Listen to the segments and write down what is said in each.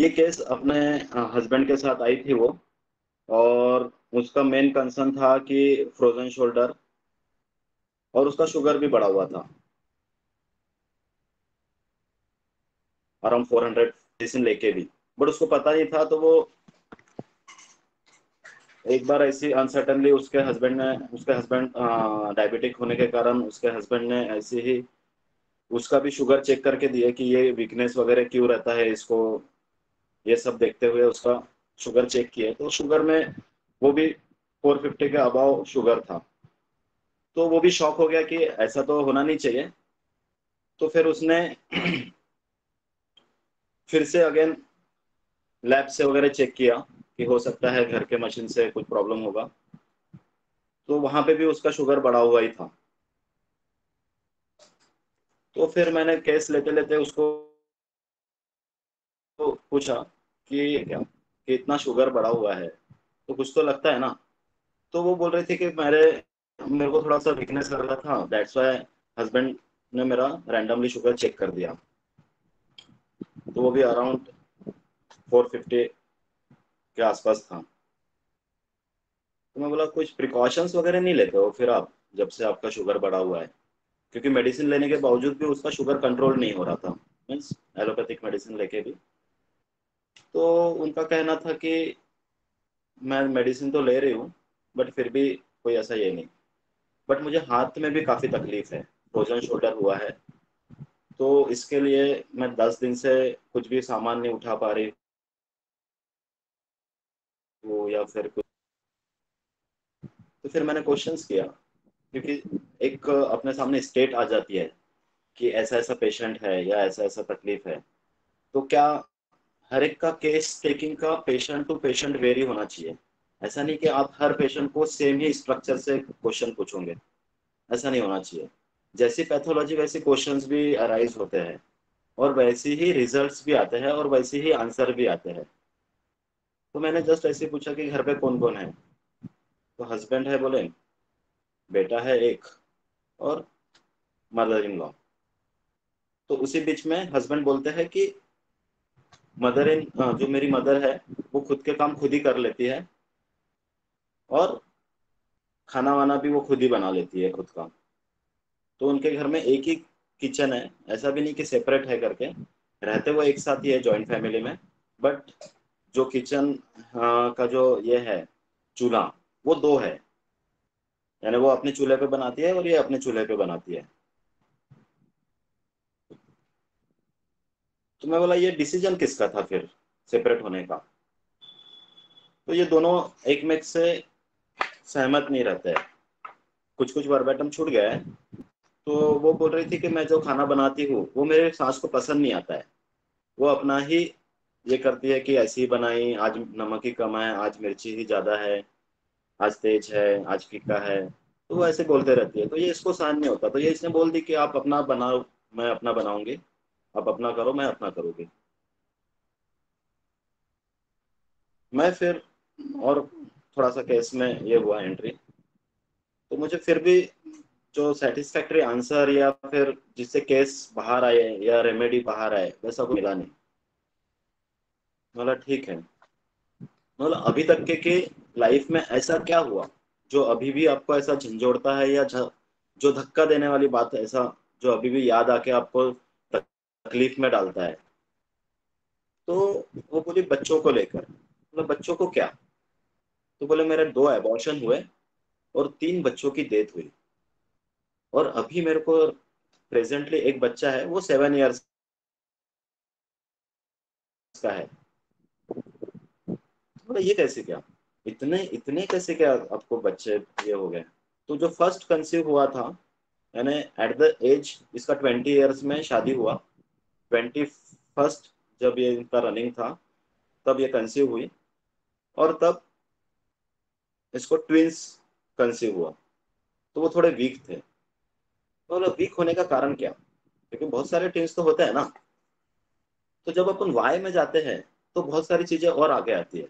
ये केस अपने हस्बैंड के साथ आई थी वो, और उसका मेन कंसर्न था कि फ्रोजन शोल्डर, और उसका शुगर भी बढ़ा हुआ था अराउंड 400 मेडिसिन लेके भी। बट उसको पता नहीं था, तो वो एक बार ऐसी अनसर्टनली उसके हस्बैंड डायबिटिक होने के कारण उसके हस्बैंड ने ऐसे ही उसका भी शुगर चेक करके दिया कि ये वीकनेस वगैरह क्यों रहता है इसको। ये सब देखते हुए उसका शुगर चेक किया, तो शुगर में वो भी 450 के अबाव शुगर था। तो वो भी शॉक हो गया कि ऐसा तो होना नहीं चाहिए। तो फिर उसने फिर से अगेन लैब से वगैरह चेक किया कि हो सकता है घर के मशीन से कुछ प्रॉब्लम होगा। तो वहां पे भी उसका शुगर बढ़ा हुआ ही था। तो फिर मैंने केस लेते लेते उसको पूछा कि क्या, कि इतना शुगर बढ़ा हुआ है तो कुछ तो लगता है ना। तो वो बोल रही थी कि मेरे मेरे को थोड़ा सा वीकनेस लग रहा था, दैट्स व्हाई हस्बैंड ने मेरा रैंडमली शुगर चेक कर दिया। तो वो भी अराउंड 450 के आसपास था। तो मैं बोला कुछ प्रिकॉशंस वगैरह नहीं लेते हो फिर आप, जब से आपका शुगर बढ़ा हुआ है? क्योंकि मेडिसिन लेने के बावजूद भी उसका शुगर कंट्रोल नहीं हो रहा था, मीन्स एलोपैथिक मेडिसिन लेके भी। तो उनका कहना था कि मैं मेडिसिन तो ले रही हूँ, बट फिर भी कोई ऐसा ये नहीं। बट मुझे हाथ में भी काफ़ी तकलीफ है, फ्रोजन शोल्डर हुआ है। तो इसके लिए मैं 10 दिन से कुछ भी सामान नहीं उठा पा रही हूँ या फिर कुछ। तो फिर मैंने क्वेश्चंस किया, क्योंकि एक अपने सामने स्टेट आ जाती है कि ऐसा ऐसा पेशेंट है या ऐसा ऐसा तकलीफ है। तो क्या हर एक का केस टेकिंग का पेशेंट टू पेशेंट वेरी होना चाहिए? ऐसा नहीं कि आप हर पेशेंट को सेम ही स्ट्रक्चर से क्वेश्चन पूछोगे, ऐसा नहीं होना चाहिए। जैसी पैथोलॉजी वैसे क्वेश्चंस भी अराइज होते हैं, और वैसे ही रिजल्ट्स भी आते हैं, और वैसे ही आंसर भी आते हैं। तो मैंने जस्ट ऐसे पूछा कि घर पे कौन कौन है? तो हस्बैंड है बोले, बेटा है एक, और मदर इन लॉ। तो उसी बीच में हस्बैंड बोलते हैं कि जो मेरी मदर है वो खुद के काम खुद ही कर लेती है, और खाना वाना भी वो खुद ही बना लेती है खुद का। तो उनके घर में एक ही किचन है, ऐसा भी नहीं कि सेपरेट है करके, रहते वो एक साथ ही है जॉइंट फैमिली में। बट जो किचन का जो ये है चूल्हा, वो दो है। यानी वो अपने चूल्हे पे बनाती है और ये अपने चूल्हे पे बनाती है। तो मैं बोला ये डिसीजन किसका था फिर सेपरेट होने का? तो ये दोनों एक में से सहमत नहीं रहते हैं, कुछ कुछ वर्बेटम छूट गया है। तो वो बोल रही थी कि मैं जो खाना बनाती हूँ वो मेरे सास को पसंद नहीं आता है। वो अपना ही ये करती है कि ऐसी ही बनाई, आज नमक ही कम है, आज मिर्ची ही ज्यादा है, आज तेज है, आज फीका है। तो वो ऐसे बोलते रहती है, तो ये इसको सहन नहीं होता। तो ये इसने बोल दी कि आप अपना बनाओ, मैं अपना बनाऊंगी। आप अपना करो, मैं अपना करूंगी। मैं फिर और थोड़ा सा केस में ये हुआ एंट्री। तो मुझे फिर भी जो सेटिस्फैक्टरी आंसर या फिर जिससे केस बाहर आए या रेमेडी बाहर आए वैसा कोई मिला नहीं। बोला ठीक है। मतलब अभी तक के लाइफ में ऐसा क्या हुआ जो अभी भी आपको ऐसा झंझोड़ता है, या जो धक्का देने वाली बात है, ऐसा जो अभी भी याद आके आपको तकलीफ में डालता है? तो वो बोली बच्चों को लेकर। मतलब बच्चों को क्या? तो बोले मेरे 2 अबॉर्शन हुए और 3 बच्चों की डेथ हुई, और अभी मेरे को प्रेजेंटली एक बच्चा है, वो 7 इयर्स का है। बोला ये कैसे क्या, इतने इतने कैसे क्या आपको बच्चे ये हो गए? तो जो फर्स्ट कंसीव हुआ था, यानी एट द एज इसका 20 इयर्स में शादी हुआ, 21st जब ये इनका रनिंग था तब ये कंसीव हुई, और तब इसको ट्विंस कंसीव हुआ। तो वो थोड़े वीक थे। तो मतलब वीक होने का कारण क्या? क्योंकि बहुत सारे ट्विंस तो होते हैं ना। तो जब अपन वाई में जाते हैं तो बहुत सारी चीजें और आगे आती है।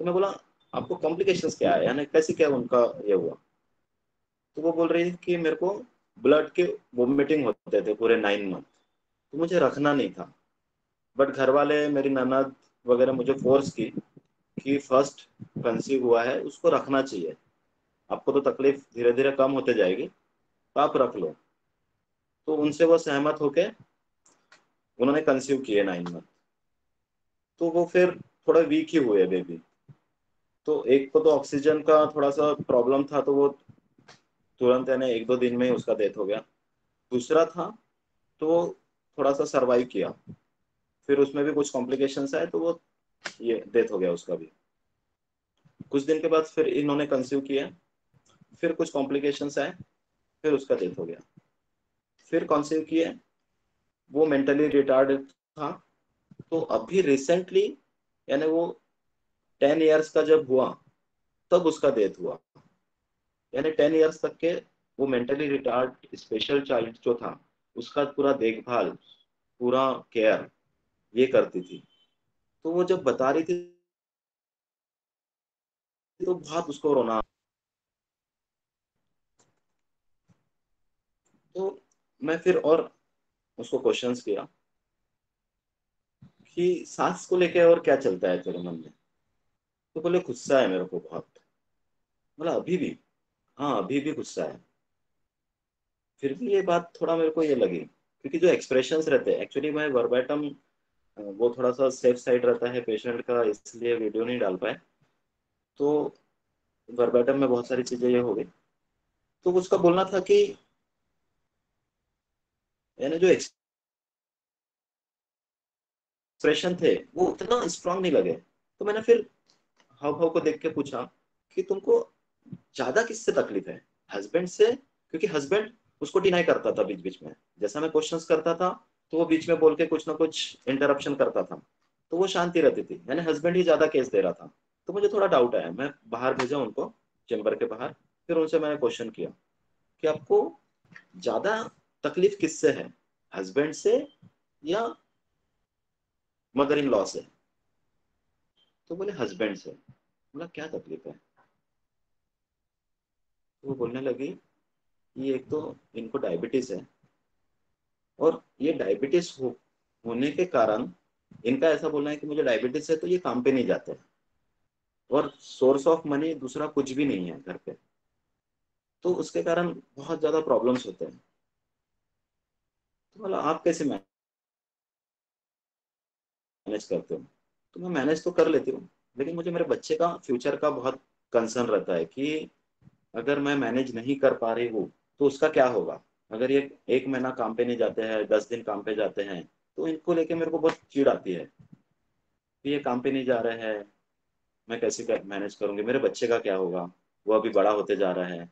तो मैं बोला आपको कॉम्प्लिकेशंस क्या है, यानी कैसे क्या उनका ये हुआ? तो वो बोल रही थी कि मेरे को ब्लड के वोमिटिंग होते थे पूरे 9 मंथ। तो मुझे रखना नहीं था। बट घर वाले, मेरी ननद वगैरह मुझे फोर्स की कि फर्स्ट कंसीव हुआ है, उसको रखना चाहिए, आपको तो तकलीफ धीरे धीरे कम होते जाएगी, तो आप रख लो। तो उनसे वो सहमत होके उन्होंने कंसीव किए 9 मंथ। तो वो फिर थोड़ा वीक ही हुए बेबी। तो एक को तो ऑक्सीजन का थोड़ा सा प्रॉब्लम था, तो वो तुरंत यानी 1-2 दिन में ही उसका डेथ हो गया। दूसरा था, तो वो थोड़ा सा सरवाइव किया, फिर उसमें भी कुछ कॉम्प्लिकेशंस आए, तो वो ये डेथ हो गया उसका भी। कुछ दिन के बाद फिर इन्होंने कंसीव किया, फिर कुछ कॉम्प्लिकेशंस आए, फिर उसका डेथ हो गया। फिर कंसीव किए, वो मेंटली रिटार्ड था। तो अभी रिसेंटली, यानी वो 10 इयर्स का जब हुआ, तब उसका डेथ हुआ। यानी 10 इयर्स तक के वो मेंटली रिटार्ड स्पेशल चाइल्ड जो था, उसका पूरा देखभाल, पूरा केयर ये करती थी। तो वो जब बता रही थी, तो बहुत उसको रोना। तो मैं फिर और उसको क्वेश्चंस किया कि सास को लेके और क्या चलता है तेरे मन में। तो बोले गुस्सा है मेरे को बहुत। बोला अभी भी? हाँ अभी भी गुस्सा है। फिर भी ये बात थोड़ा मेरे को ये लगी, क्योंकि जो एक्सप्रेशंस रहते हैं, एक्चुअली मैं वर्बैटम, वो थोड़ा सा सेफ साइड रहता है पेशेंट का, इसलिए वीडियो नहीं डाल पाए। तो वर्बैटम में बहुत सारी चीजें ये हो गई। तो उसका बोलना था कि यानी जो एक्सप्रेशन थे वो उतना स्ट्रांग नहीं लगे। तो मैंने फिर हाव भाव को देख के पूछा कि तुमको ज्यादा किससे तकलीफ है, हस्बैंड से? क्योंकि हस्बैंड उसको डिनाई करता था बीच बीच में, जैसा मैं क्वेश्चंस करता था, तो वो बीच में बोल के कुछ ना कुछ इंटरप्शन करता था। तो वो शांति रहती थी, यानी हस्बैंड ही ज्यादा केस दे रहा था। तो मुझे थोड़ा डाउट आया, मैं बाहर भेजा उनको, चेम्बर के बाहर। फिर उनसे मैंने क्वेश्चन किया कि आपको ज्यादा तकलीफ किससे है, हस्बैंड से या मदर इन लॉ से? तो बोले हस्बैंड से। बोला क्या तकलीफ है? तो वो बोलने लगी कि एक तो इनको डायबिटीज है, और ये डायबिटीज होने के कारण इनका ऐसा बोलना है कि मुझे डायबिटीज है, तो ये काम पे नहीं जाते, और सोर्स ऑफ मनी दूसरा कुछ भी नहीं है घर पे। तो उसके कारण बहुत ज्यादा प्रॉब्लम्स होते हैं। तो बोला आप कैसे मैनेज करते हो? तो मैं मैनेज तो कर लेती हूँ, लेकिन मुझे मेरे बच्चे का फ्यूचर का बहुत कंसर्न रहता है कि अगर मैं मैनेज नहीं कर पा रही हूँ, तो उसका क्या होगा। अगर ये 1 महीना काम पे नहीं जाते हैं, 10 दिन काम पे जाते हैं, तो इनको लेके मेरे को बहुत चिढ़ आती है कि ये काम पे नहीं जा रहे हैं, मैं कैसे मैनेज करूंगी, मेरे बच्चे का क्या होगा, वो अभी बड़ा होते जा रहा है,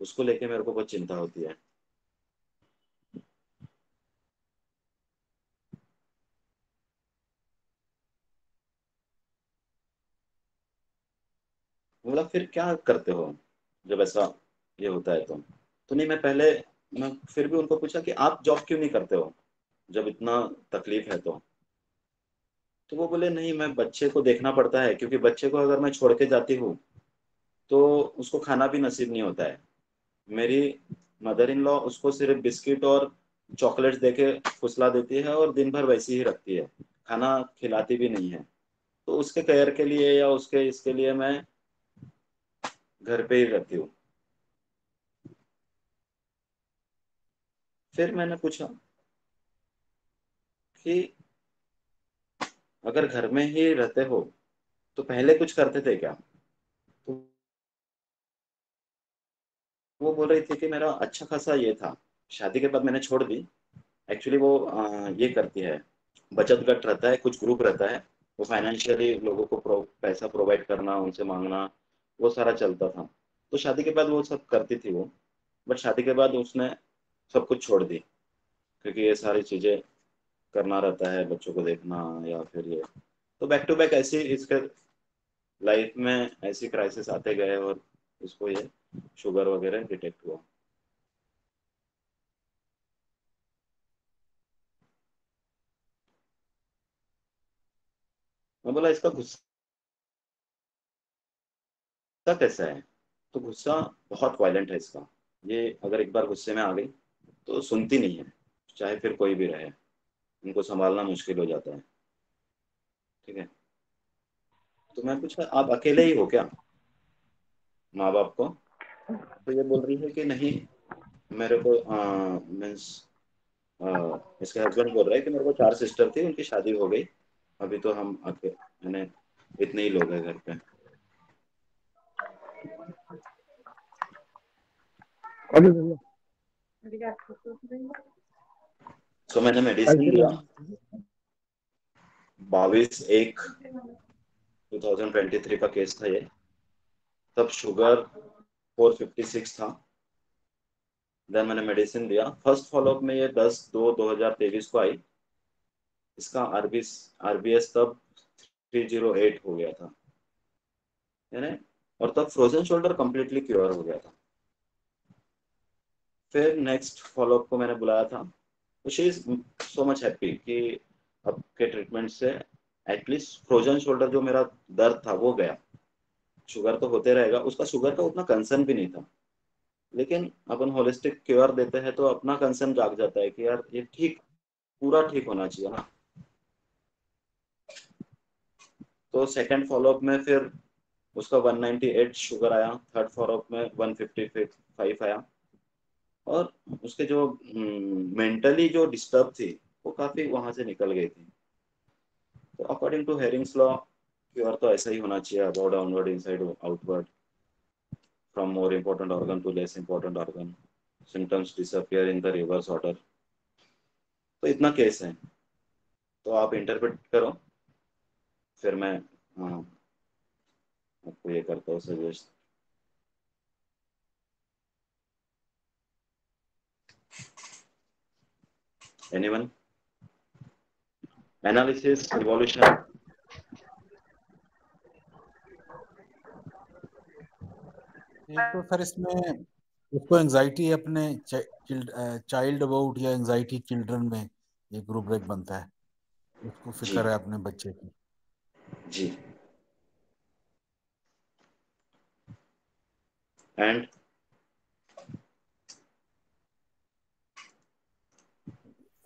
उसको लेके मेरे को बहुत चिंता होती है। बोला फिर क्या करते हो जब ऐसा ये होता है तो नहीं, मैं फिर भी उनको पूछा कि आप जॉब क्यों नहीं करते हो जब इतना तकलीफ है तो वो बोले नहीं, मैं बच्चे को देखना पड़ता है, क्योंकि बच्चे को अगर मैं छोड़ के जाती हूँ, तो उसको खाना भी नसीब नहीं होता है। मेरी मदर इन लॉ उसको सिर्फ बिस्किट और चॉकलेट्स देके फुसला देती है, और दिन भर वैसी ही रखती है, खाना खिलाती भी नहीं है। तो उसके केयर के लिए या उसके इसके लिए मैं घर पे ही रहती हूँ। फिर मैंने पूछा कि अगर घर में ही रहते हो, तो पहले कुछ करते थे क्या? तो वो बोल रही थी कि मेरा अच्छा खासा ये था, शादी के बाद मैंने छोड़ दी। एक्चुअली वो ये करती है, बचत गट रहता है, कुछ ग्रुप रहता है, वो फाइनेंशियली लोगों को पैसा प्रोवाइड करना, उनसे मांगना, वो सारा चलता था। तो शादी के बाद वो सब करती थी वो। बट शादी के बाद उसने सब कुछ छोड़ दी, क्योंकि ये सारी चीजें करना रहता है, बच्चों को देखना या फिर ये। तो बैक टू बैक ऐसी इसके लाइफ में ऐसी क्राइसिस आते गए, और उसको ये शुगर वगैरह डिटेक्ट हुआ। मैं बोला इसका गुस्सा कैसा है? तो गुस्सा बहुत वायलेंट है इसका। ये अगर एक बार गुस्से में आ गई, तो सुनती नहीं है, चाहे फिर कोई भी रहे। उनको संभालना मुश्किल हो जाता है। ठीक है। तो मैं पूछा आप अकेले ही हो क्या माँ बाप को? तो ये बोल रही है कि नहीं, मेरे को मीन्स इसके हस्बैंड बोल रहे हैं कि मेरे को 4 सिस्टर थी, उनकी शादी हो गई, अभी तो हम मैंने इतने ही लोग हैं घर पे। अभी भैया सो मैंने मेडिसिन ऐसे लिया। लोग 22/1/2023 का केस था ये। तब शुगर 456 था। देन मैंने मेडिसिन लिया। फर्स्ट फॉलोअप में ये 10/2/2023 को आई। इसका आरबीएस तब 308 हो गया था, यानी, और तब फ्रोजन शोल्डर कंप्लीटली क्योर हो गया था। फिर नेक्स्ट फॉलोअप को मैंने बुलाया था, तो she is so much happy कि अब के ट्रीटमेंट से एटलीस्ट फ्रोजन शोल्डर जो मेरा दर्द था वो गया। शुगर तो होते रहेगा, उसका शुगर का उतना कंसर्न भी नहीं था, लेकिन अपन होलिस्टिक क्योर देते हैं तो अपना कंसर्न जाग जाता है कि यार ये ठीक, पूरा ठीक होना चाहिए ना। तो सेकंड फॉलोअप में फिर उसका 198 शुगर आया, थर्ड फॉलोअप में 155 आया, और उसके जो मेंटली जो डिस्टर्ब थी वो काफी वहां से निकल गई थी। तो according to Hering's law cure तो ऐसा ही होना चाहिए, about downward inside outward, from more important organ to less important organ, symptoms disappear in the reverse order. तो इतना केस है, तो आप इंटरप्रेट करो, फिर मैं हाँ, आपको ये करता हूँ सजेस्ट। एनीवन? Analysis, evolution. एक तो सर इसमें उसको एंजाइटी अपने चाइल्ड अबाउट या एंजाइटी चिल्ड्रन में एक रूब्रिक बनता है, उसको जी फिक्र है अपने बच्चे की। जी। एंड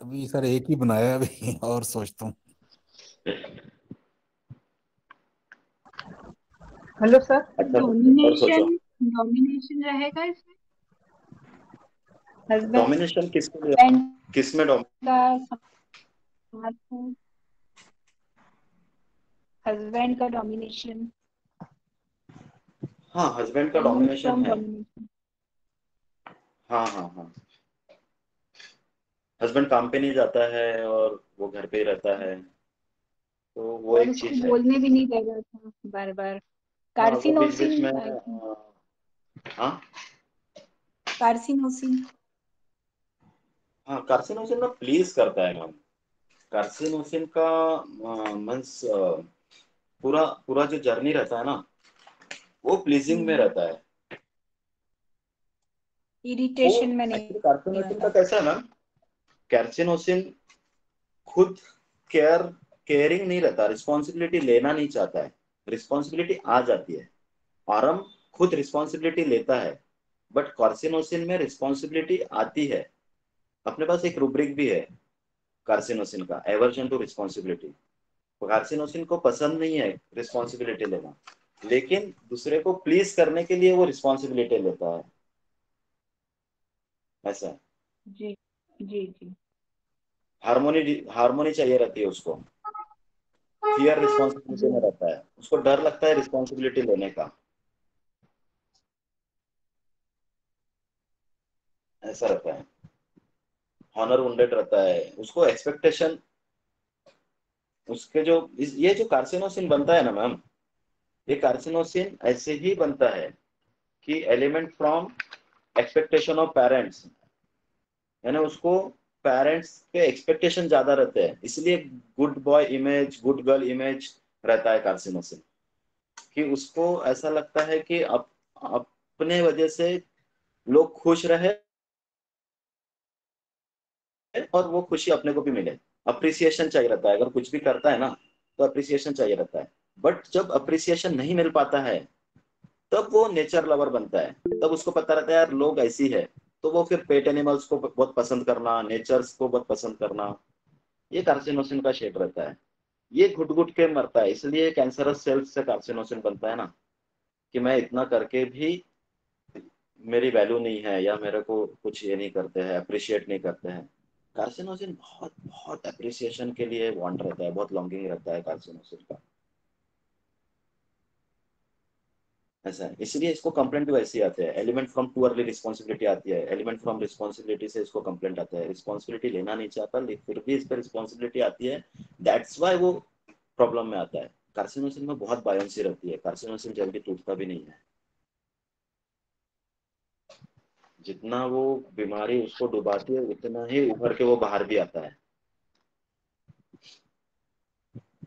अभी सर एक ही बनाया है अभी और सोचता हूँ। हेलो सर, अच्छा, और सोचो। डोमिनेशन डोमिनेशन रहेगा इसमें? हस्बैंड डोमिनेशन किसके लिए, किस में का हस्बैंड का डोमिनेशन, हाँ, हस्बैंड का एनी डोमिनेशन फ्रॉम है। डोमिनेशन। हाँ हाँ हाँ। हस्बैंड काम पे नहीं जाता है और वो घर पे ही रहता है, तो वो और एक उसको चीज है। बोलने भी नहीं देगा था बार बार। हाँ, वो बीच बीच में कार्सिनोसिन आई थिंक, हाँ कार्सिनोसिन। हाँ, कार्सिनोसिन में प्लीज करता है मैम। कार्सिनोसिन का मीन्स पूरा पूरा जो जर्नी रहता है ना, वो प्लीजिंग में रहता है। वो इरिटेशन में एक्चुअली नहीं कार्सिनोसिन का होता। कैसा है मैम, कार्सिनोसिन खुद केयर केयरिंग नहीं रहता, रिस्पॉन्सिबिलिटी लेना नहीं चाहता है। रिस्पॉन्सिबिलिटी आ जाती है, आरम खुद रिस्पॉन्सिबिलिटी लेता है, बट कार्सिनोसिन में रिस्पॉन्सिबिलिटी आती है। अपने पास एक रूब्रिक भी है कार्सिनोसिन का, एवर्जन टू रिस्पॉन्सिबिलिटी। कार्सिनोसिन को पसंद नहीं है रिस्पॉन्सिबिलिटी लेना, लेकिन दूसरे को प्लीज करने के लिए वो रिस्पॉन्सिबिलिटी लेता है, ऐसा। जी जी जी। हारमोनी हारमोनी चाहिए रहती है उसको, फियर रिस्पॉन्सिबिलिटी में जी रहता है, उसको डर लगता है रिस्पॉन्सिबिलिटी लेने का, ऐसा रहता है। हॉनर वुंडेड रहता है, उसको एक्सपेक्टेशन, उसके जो ये जो कार्सिनोसिन बनता है ना मैम, ये कार्सिनोसिन ऐसे ही बनता है कि element from expectation of parents, यानी उसको पेरेंट्स के एक्सपेक्टेशन ज्यादा रहते हैं, इसलिए good boy image, good girl image रहता है कार्सिनोसिन, कि उसको ऐसा लगता है कि अपने वजह से लोग खुश रहे और वो खुशी अपने को भी मिले। अप्रिसिएशन चाहिए रहता है, अगर कुछ भी करता है ना तो अप्रिसिएशन चाहिए रहता है। बट जब अप्रिसिएशन नहीं मिल पाता है, तब वो नेचर लवर बनता है, तब उसको पता रहता है यार लोग ऐसी है, तो वो फिर पेट एनिमल्स को बहुत पसंद करना, नेचर्स को बहुत पसंद करना, ये कार्सिनोसिन का शेड रहता है। ये घुट घुट के मरता है, इसलिए कैंसरस सेल्स से कार्सिनोसिन बनता है ना, कि मैं इतना करके भी मेरी वैल्यू नहीं है, या मेरे को कुछ ये नहीं करते हैं, अप्रिशिएट नहीं करते हैं। कार्सिनोसिन बहुत बहुत अप्रिसिएशन के लिए वांट रहता है, बहुत लॉन्गिंग रहता है कार्सिनोसिन का। ऐसा है, इसलिए इसको कंप्लेंट भी वैसे ही आते हैं। Element from too early responsibility आती है, एलिमेंट फ्रॉम रिस्पॉन्सिबिलिटी से इसको कंप्लेंट आता है। रिस्पॉन्सिबिलिटी लेना नहीं चाहता, फिर भी इस पर रिस्पॉन्सिबिलिटी आती है, दैट्स वाई वो प्रॉब्लम में आता है। कार्सिनोसिन में बहुत बायोन्सी रहती है, कार्सिनोसिन जल्दी टूटता भी नहीं है। जितना वो बीमारी उसको डुबाती है, उतना ही उभर के वो बाहर भी आता है।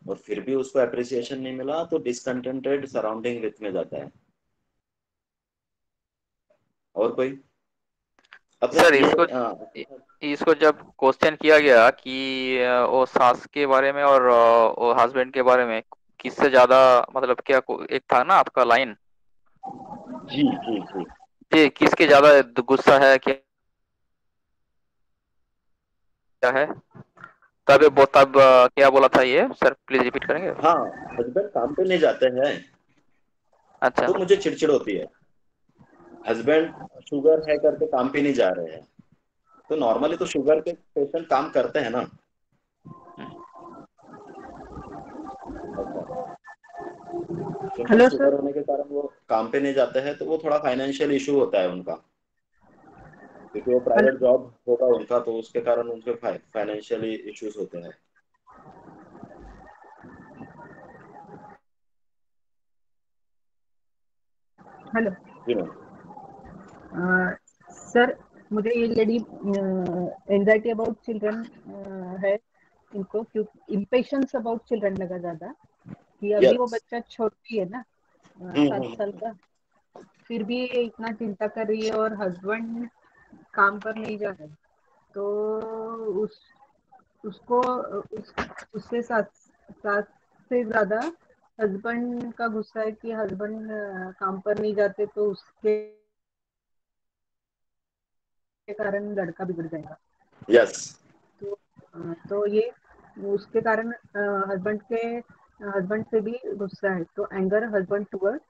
और फिर भी उसको अप्रिसिएशन नहीं मिला तो डिसकंटेंटेड सराउंडिंग विथ में जाता है। और कोई अपने सर ये इसको जब क्वेश्चन किया गया कि वो सास के बारे में और वो हस्बैंड के बारे में किससे ज्यादा, मतलब क्या एक था ना आपका लाइन, जी जी जी जी किसके ज्यादा गुस्सा है, क्या है, तब क्या बोला था ये सर, प्लीज रिपीट करेंगे? हाँ, हस्बैंड काम पे नहीं जाते हैं अच्छा। तो मुझे चिड़चिड़ होती है। हस्बैंड शुगर है करके काम पे नहीं जा रहे हैं, तो नॉर्मली तो शुगर के पेशेंट काम करते हैं ना। Simple hello sugar sir. होने के कारण वो काम पे नहीं जाते हैं, तो वो थोड़ा फाइनेंशियल इशू होता है उनका, क्योंकि वो हेलो प्राइवेट जॉब होगा उनका, तो उसके कारण उनके फाइनेंशियली इश्यूज होते हैं। हेलो जी मैम। सर, मुझे ये लेडी एंजाइटी अबाउट चिल्ड्रन है इनको, क्योंकि इम्पेशंस अबाउट चिल्ड्रन लगा ज्यादा, कि अभी वो यस। बच्चा छोटी है ना, 7 साल का, फिर भी ये इतना चिंता कर रही है और हस्बैंड काम पर नहीं जा रहे, तो उस उसको उससे साथ साथ से ज्यादा हस्बैंड का गुस्सा है कि हस्बैंड काम पर नहीं जाते तो उसके कारण लड़का बिगड़ जाएगा। यस। तो ये उसके कारण हस्बैंड से भी गुस्सा है, तो anger husband toward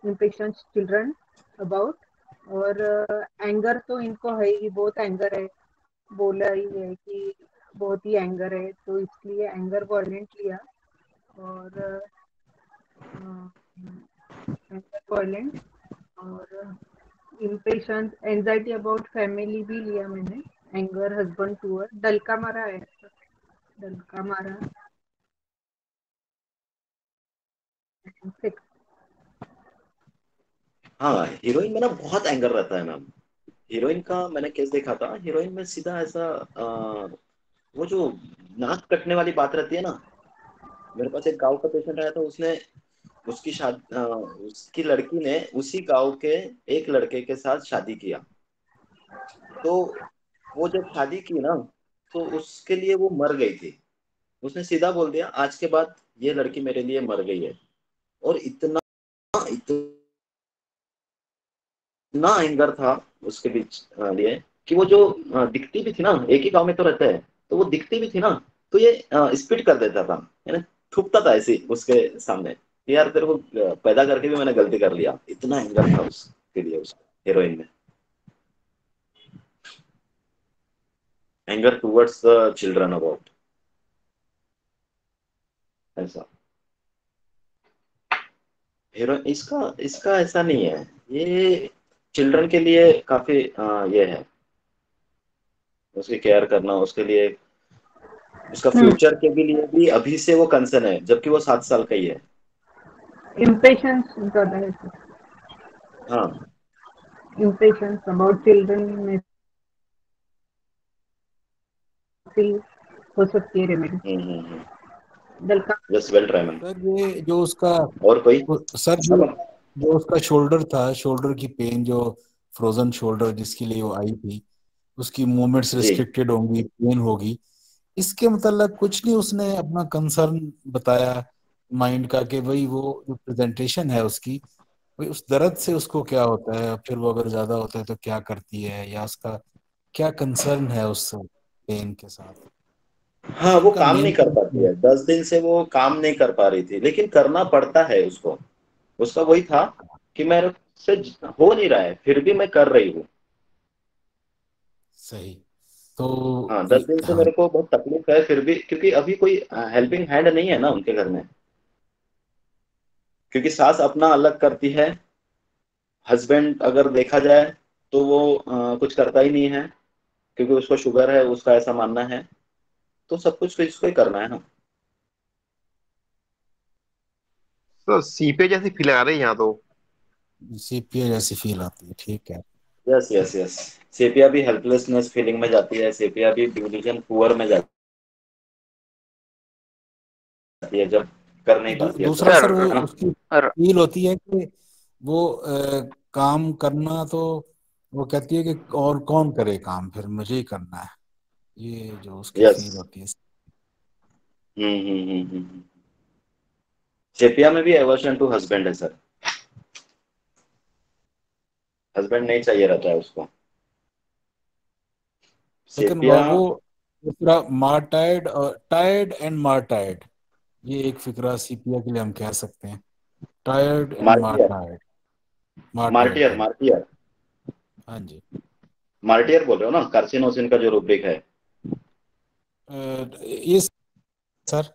impatience children about, और एंगर तो इनको है ही, बहुत एंगर है, बोला ही है कि बहुत ही एंगर है, तो इसलिए एंगर वॉयलेंट लिया, और एंगर वॉयलेंट और इम्पेशंस एंजाइटी अबाउट फैमिली भी लिया मैंने। एंगर हस्बैंड टुवर्ड, डलका मारा है, डलका मारा 6। हाँ, हीरोइन में ना बहुत एंगर रहता है मैम। हीरोइन का मैंने केस देखा था, हीरोइन में सीधा ऐसा वो जो नाक कटने वाली बात रहती है ना। मेरे पास एक गांव का पेशेंट आया था, उसने उसकी शादी उसकी लड़की ने उसी गांव के एक लड़के के साथ शादी किया। तो वो जब शादी की ना, तो उसके लिए वो मर गई थी। उसने सीधा बोल दिया, आज के बाद ये लड़की मेरे लिए मर गई है। और इतना इतना एंगर था उसके बीच लिए, कि वो जो दिखती भी थी ना, एक ही गांव में तो रहते हैं, तो वो दिखती भी थी ना, तो ये स्पिट कर देता था, यानी थूकता था ऐसे ही उसके सामने, कि यार तेरे को पैदा करके भी मैंने गलती कर लिया। इतना एंगर था उसके लिए, उस हीरोइन में anger towards the children about, ऐसा। हीरो इसका इसका ऐसा नहीं है, ये चिल्ड्रन के लिए काफी ये है, उसकी केयर करना, उसके लिए उसका फ्यूचर के भी लिए भी अभी से वो कंसर्न है, जबकि वो 7 साल का ही है। इम्पेशंस ज्यादा है, हाँ। इम्पेशंस अबाउट चिल्ड्रन में भी हो सकती है रेमेडी। हम्म। दलका just well try ma'am. Sir ये जो उसका और कोई? सर अब जो उसका शोल्डर था, शोल्डर की पेन, जो फ्रोजन शोल्डर जिसके लिए वो आई थी, उसकी मूवमेंट्स जी। रिस्ट्रिक्टेड होंगी, पेन होगी, इसके मतलब कुछ नहीं उसने अपना कंसर्न बताया माइंड का, कि भाई वो जो प्रेजेंटेशन है उसकी, भाई उस दर्द से उसको क्या होता है, फिर वो अगर ज्यादा होता है तो क्या करती है, या उसका क्या कंसर्न है उस पेन के साथ। हाँ, वो उसका काम मेन नहीं कर पाती है, 10 दिन से वो काम नहीं कर पा रही थी, लेकिन करना पड़ता है उसको। उसका वही था कि मेरे से हो नहीं रहा है, फिर भी मैं कर रही हूँ। सही। तो हाँ, 10 दिन से हाँ, मेरे को बहुत तकलीफ है, फिर भी, क्योंकि अभी कोई हेल्पिंग हैंड नहीं है ना उनके घर में, क्योंकि सास अपना अलग करती है, हस्बैंड अगर देखा जाए तो वो कुछ करता ही नहीं है, क्योंकि उसको शुगर है, उसका ऐसा मानना है, तो सब कुछ तो इसको ही करना है ना। तो सीपे जैसी फील आ रही है यहाँ तो। सीपीए जैसी फील आती है, ठीक है। Yes yes yes. सेपिया भी हेल्पलेसनेस फीलिंग में जाती है, सेपिया भी डिवीजन पुअर में जाती है, जब कर नहीं पाती है तो, दूसरा सर, वो है ना। उसकी फील होती है कि वो काम करना तो वो कहती है कि और कौन करे काम, फिर मुझे ही करना है। ये जो उसकी यस। फील होती है। सेपिया में भी एवर्शन टू हस्बैंड है सर, हस्बैंड नहीं चाहिए रहता है उसको। लेकिन सेपिया। वो दूसरा मार्टाइड और टायर्ड एंड मार्टाइड, ये एक फिक्रा सीपिया के लिए हम कह सकते हैं। Tired and martyr martyred. Martyred, martyr हाँ। मार्टियर हाँ जी। मार्टियर बोल रहे हो ना, कार्सिनोसिन का जो रूब्रिक है। ये सर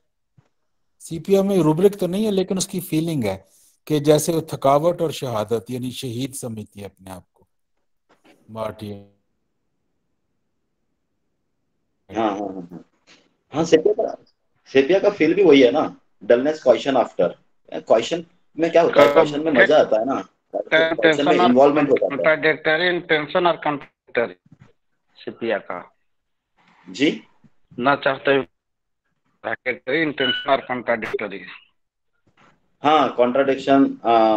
सीपीएम में रुब्रिक तो नहीं है, लेकिन उसकी फीलिंग है कि जैसे वो थकावट और शहादत, यानी शहीद समझती है अपने आप को, मार्टियर। हाँ हाँ हाँ हाँ। हाँ, सेपिया का फील भी वही है ना, डलनेस क्वेश्चन आफ्टर क्वेश्चन। में क्या होता है, क्वेश्चन में मजा आता है ना, क्वेश्चन में टेंशन और इन्वॉल्वमेंट हो जाता है। कॉन्ट्राडिक्टरी, टेंशन और कॉन्ट्राडिक्टरी सीपिया का जी। ना चाहते हुए इंटेंशन और कॉन्ट्राडिक्टरी। हाँ, कॉन्ट्राडिक्शन,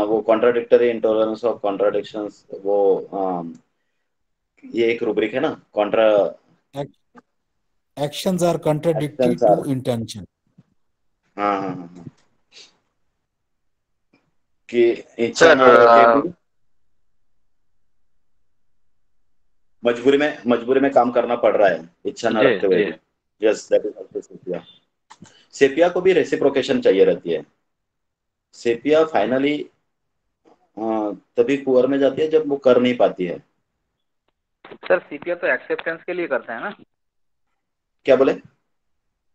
वो कॉन्ट्राडिक्टरी इंटॉलरेंस ऑफ कॉन्ट्राडिक्शंस, वो ये एक रूब्रिक है ना, contra actions or contradictory actions to or. Intention. हाँ हाँ हाँ हाँ। कि इच्छा सर ना रह के भी मजबूरी में काम करना पड़ रहा है, इच्छा ना जी रखते हुए जी। भी। Yes, that is also sepia. Sepia को भी रेसिप्रोकेशन चाहिए रहती है। सेपिया फाइनली तभी कुंवर में जाती है जब वो कर नहीं पाती है। सर सीपिया तो एक्सेप्टेंस के लिए करते हैं ना। क्या बोले?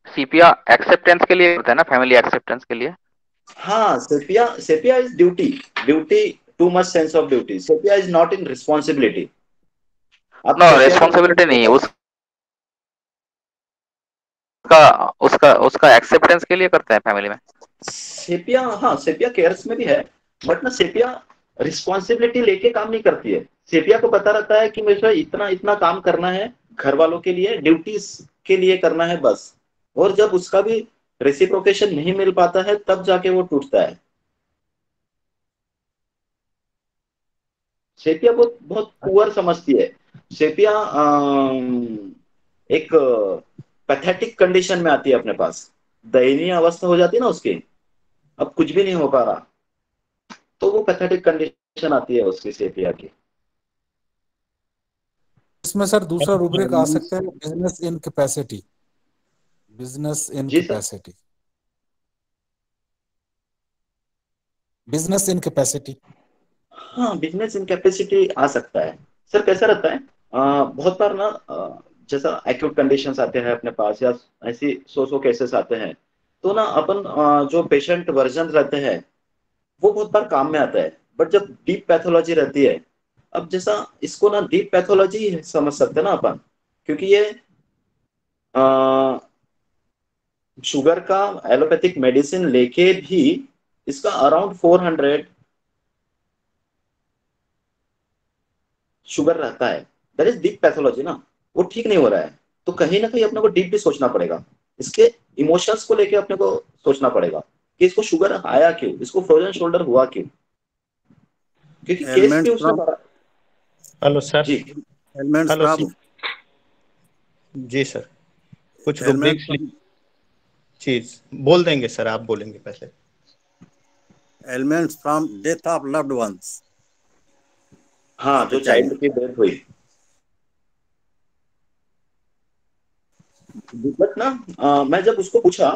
सीपिया एक्सेप्टेंस के लिए करते हैं ना, फैमिली एक्सेप्टेंस के लिए। हाँ, sepia sepia is duty, duty, too much sense of duty, sepia is not in responsibility. आप नो, सेपिया को रेस्पॉन्सिबिलिटी देखेंगे नहीं, तो उसका उसका उसका एक्सेप्टेंस के लिए करते हैं फैमिली में। सेपिया, हाँ सेपिया केयर्स में भी है, बट ना सेपिया रिस्पॉन्सिबिलिटी लेके काम नहीं करती है। सेपिया को पता रहता है कि मुझे इतना इतना काम करना है, घर वालों के लिए, ड्यूटीज के लिए करना है बस। और जब उसका भी रेसिप्रोकेशन नहीं मिल पाता है, तब जाके वो टूटता है। सेपिया बहुत बहुत पुअर समझती है। सेपिया एक पैथेटिक कंडीशन में आती है अपने पास, दयनीय अवस्था हो जाती है ना उसकी, अब कुछ भी नहीं हो पा रहा, तो वो पैथेटिक कंडीशन आती है उसकी, सेपिया की। इसमें सर दूसरा रूब्रिक आ एलिमेंट्स सकता है, business incapacity. Business in जी sir. Capacity. Business incapacity. हाँ, बिजनेस इनकैपेसिटी आ सकता है। सर कैसा रहता है, बहुत बार ना, जैसा एक्यूट कंडीशंस आते हैं अपने पास, या ऐसी सौ केसेस आते हैं, तो ना अपन जो पेशेंट वर्जन रहते हैं, वो बहुत बार काम में आता है। बट जब डीप पैथोलॉजी रहती है, अब जैसा इसको ना डीप पैथोलॉजी समझ सकते हैं ना अपन, क्योंकि ये शुगर का एलोपैथिक मेडिसिन लेके भी इसका अराउंड 400 शुगर रहता है। दैट इज डीप पैथोलॉजी ना, वो ठीक नहीं हो रहा है, तो कहीं ना कहीं अपने को डीप भी सोचना पड़ेगा, इसके इमोशंस को लेके अपने को सोचना पड़ेगा कि इसको शुगर आया क्यों, इसको फ्रोजन शोल्डर हुआ क्यों, क्योंकि केस भी एलिमेंट्स उसने फ्रॉम बढ़ा। Hello sir. जी। एलिमेंट्स हेलो फ्रॉम जी सर, कुछ एलिमेंट्स रुब्रिक्स फ्रॉम चीज बोल देंगे सर, आप बोलेंगे पहले। Elements from death of loved ones. हाँ, यहाँ पे जो चाहिए। चाइल्ड की डेथ हुई। बट ना मैं जब उसको पूछा,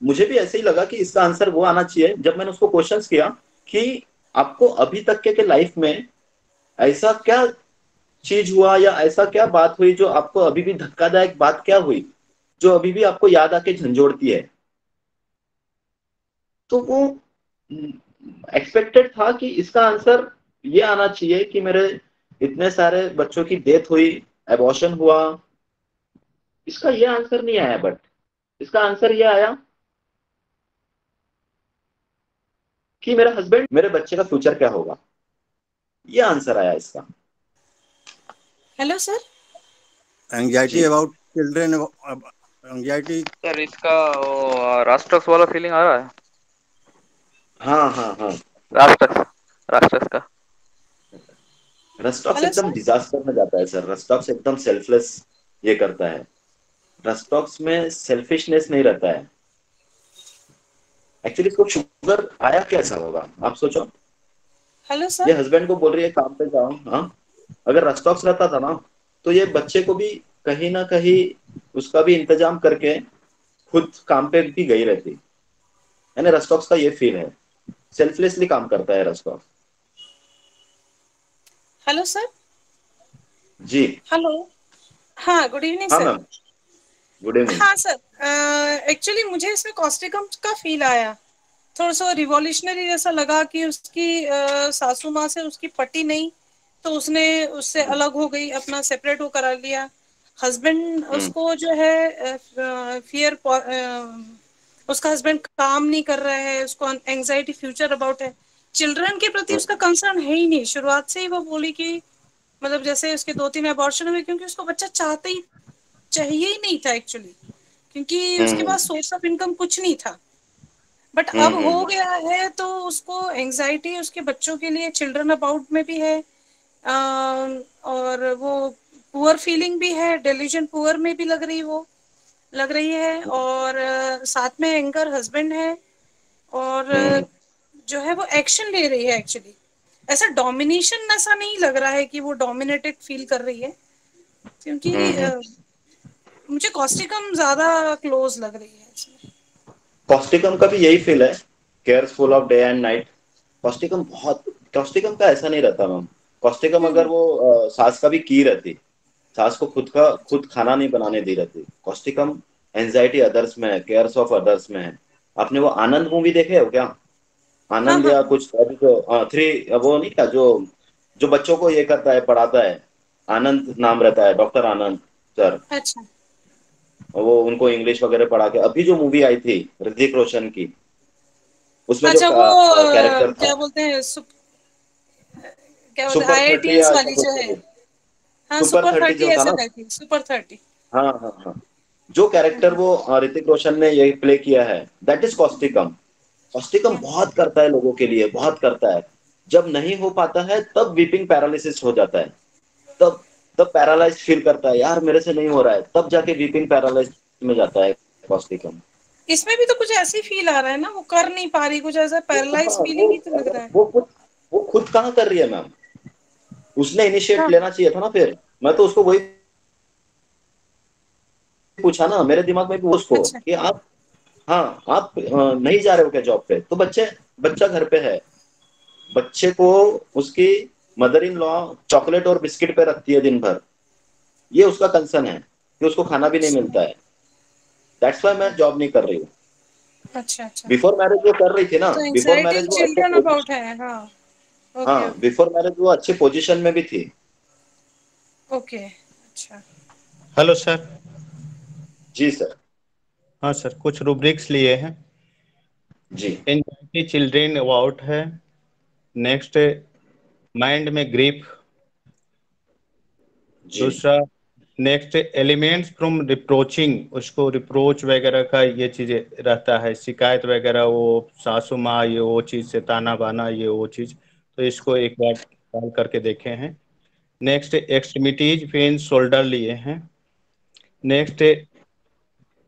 मुझे भी ऐसे ही लगा कि इसका आंसर वो आना चाहिए। जब मैंने उसको क्वेश्चंस किया कि आपको अभी तक के लाइफ में ऐसा क्या चीज हुआ या ऐसा क्या बात हुई जो आपको अभी भी धक्कादायक बात क्या हुई जो अभी भी आपको याद आके झंझोड़ती है। तो वो एक्सपेक्टेड था कि इसका आंसर ये आना चाहिए कि मेरे इतने सारे बच्चों की डेथ हुई, एबॉर्शन हुआ। इसका ये आंसर नहीं आया, बट इसका आंसर ये आया कि मेरा हस्बैंड, मेरे बच्चे का फ्यूचर क्या होगा। ये आंसर आया इसका। Hello sir. एंजाइटी जी अबाउट चिल्ड्रेन, एंजाइटी। सर इसका वो राष्ट्रक्स वाला फीलिंग आ रहा है। हाँ हाँ हाँ। राष्ट्रक्स, राष्ट्रक्स का। रस्टॉक्स हेलो एकदम सर। डिजास्टर में जाता है सर। रस्टॉक्स एकदम सेल्फलेस ये करता है। रस्टॉक्स में सेल्फिशनेस नहीं रहता है। एक्चुअली इसको शुगर आया कैसा होगा आप सोचो। हेलो ये सर। हस्बैंड को बोल रही है काम पे जाओ। हाँ, अगर रस्टॉक्स रहता था ना तो ये बच्चे को भी कहीं ना कहीं उसका भी इंतजाम करके खुद काम पे भी गई रहती। यानी रस्टॉक्स का ये फील है, सेल्फलेसली काम करता है रस्टॉक्स। Hello sir. जी हेलो। हाँ, गुड इवनिंग हाँ सर। Ma'am, good evening. हाँ सर, एक्चुअली मुझे इसमें कॉस्टिकम का फील आया। थोड़ा सा रिवॉल्यूशनरी जैसा लगा कि उसकी सासू माँ से उसकी पटी नहीं, तो उसने उससे अलग हो गई, अपना सेपरेट वो करा लिया। हस्बैंड हम्म उसको जो है फियर, उसका हस्बैंड काम नहीं कर रहा है, उसको एंजाइटी फ्यूचर अबाउट है। चिल्ड्रन के प्रति उसका कंसर्न है ही नहीं। शुरुआत से ही वो बोली कि मतलब जैसे उसके 2-3 अबॉर्शन हुए क्योंकि उसको बच्चा चाहते ही चाहिए ही नहीं था एक्चुअली, क्योंकि उसके हम्म पास सोर्स ऑफ इनकम कुछ नहीं था। बट अब हम्म हो हम्म गया है तो उसको एंजाइटी उसके बच्चों के लिए, चिल्ड्रन अबाउट में भी है, और वो पुअर फीलिंग भी है, डिलीजन पुअर में भी लग रही है, और साथ में एंगर हस्बैंड है, और हम्म जो है वो एक्शन ले रही है एक्चुअली। ऐसा डोमिनेशन ऐसा नहीं लग रहा है कि वो डोमिनेटेड फील कर रही है, क्योंकि हम्म। मुझे कॉस्टिकम ज्यादा क्लोज लग रही है इसमें। कॉस्टिकम का भी यही फील है, careful of day and night. Causticum बहुत, कॉस्टिकम का ऐसा नहीं रहता मैम। कॉस्टिकम अगर हम्म। वो सास का भी की रहती, सास को खुद खाना नहीं बनाने दी रहती। कॉस्टिकम एंजाइटी अदर्स में है, केयर्स ऑफ अदर्स में है। आपने वो आनंद मूवी देखे हो क्या? हाँ आनंद हाँ। या कुछ अभी जो थ्री, वो नहीं क्या, जो जो बच्चों को ये करता है, पढ़ाता है। आनंद नाम रहता है, डॉक्टर आनंद सर। अच्छा वो उनको इंग्लिश वगैरह पढ़ा के, अभी जो मूवी आई थी ऋतिक रोशन की, उसमें जो अच्छा। वो कैरेक्टर था, क्या बोलते हैं, क्या बोलते हैं, सुपर 30 IITS या ऐसा वाली जो कुछ है। तो, हाँ, सुपर सुपर 30 30 जो था ऐसा ना। कहती है, सुपर 30। हाँ हाँ हाँ। जो कैरेक्टर वो ऋतिक रोशन ने ये प्ले किया है, दैट इज कॉस्टिकम। कॉस्टिकम बहुत करता है लोगों के लिए, बहुत करता है। जब नहीं हो पाता है तब वीपिंग पैरालिसिस हो जाता है। तब तब पैरालाइज फील करता है, यार मेरे से नहीं हो रहा है, तब जाके वीपिंग पैरालाइज में जाता है कॉस्टिकम। इसमें भी तो कुछ ऐसी फील आ रहा है ना, वो कर नहीं पा रही, कुछ ऐसा पैरालाइज हाँ वो फीलिंग ही तो लग रहा है। वो खुद कहाँ कर रही है मैम। उसने इनिशिएट हाँ। लेना चाहिए था ना। फिर मैं तो उसको वही पूछा ना, मेरे दिमाग में भी उसको अच्छा। कि आप, हाँ आप नहीं जा रहे हो क्या जॉब पे, तो बच्चा घर पे है। बच्चे को उसकी मदर इन लॉ चॉकलेट और बिस्किट पे रखती है दिन भर। ये उसका कंसर्न है कि उसको खाना भी नहीं अच्छा मिलता है। दैट्स वाई मैं जॉब नहीं कर रही हूँ। अच्छा। अच्छा। बिफोर मैरिज वो कर रही थी ना, तो बिफोर एंजाइटी मैरिज वो अच्छे चिल्ड्रन अबाउट पोजीशन, है। हाँ। ओके हाँ ओके। बिफोर मैरिज वो अच्छे पोजीशन में भी थी। ओके। अच्छा। Hello sir. जी सर। हाँ सर, कुछ रूब्रिक्स लिए हैं। जी एंजाइटी चिल्ड्रेन अबाउट है। नेक्स्ट, माइंड में ग्रीफ। जी दूसरा, नेक्स्ट एलिमेंट्स फ्रॉम रिप्रोचिंग, उसको रिप्रोच वगैरह का ये चीजें रहता है, शिकायत वगैरह, वो सासू माँ ये वो चीज से ताना बाना ये वो चीज। तो इसको एक बार सॉल्व करके देखे हैं। नेक्स्ट, एक्सट्रीमिटीज पेन शोल्डर लिए हैं। नेक्स्ट,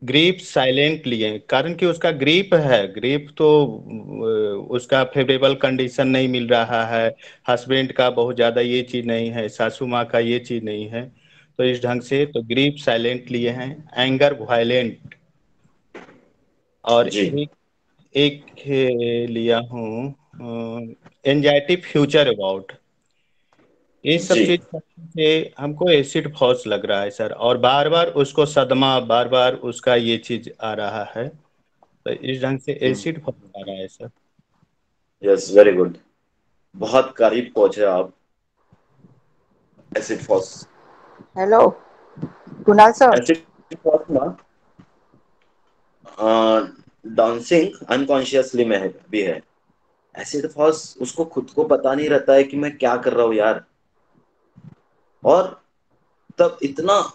ग्रीप साइलेंट लिए, कारण कि उसका ग्रीप है, ग्रीप तो उसका फेवरेबल कंडीशन नहीं मिल रहा है। हस्बैंड का बहुत ज़्यादा ये चीज़ नहीं है, सासू माँ का ये चीज़ नहीं है। तो इस ढंग से तो ग्रीफ साइलेंट लिए हैं, एंगर वायलेंट, और जी एक लिया हूँ एंजाइटी फ्यूचर अबाउट। ये सब जी चीज से हमको एसिड फॉल्स लग रहा है सर, और बार बार उसको सदमा, बार बार उसका ये चीज आ रहा है, तो इस ढंग से एसिड फॉल्स आ रहा है सर। यस, वेरी गुड, बहुत करीब पहुंचे आप। Acid phos, hello Kunal sir. Acid phos ना डांसिंग अनकॉन्शियसली में भी है। एसिड फॉस उसको खुद को पता नहीं रहता है कि मैं क्या कर रहा हूँ यार। और तब इतना,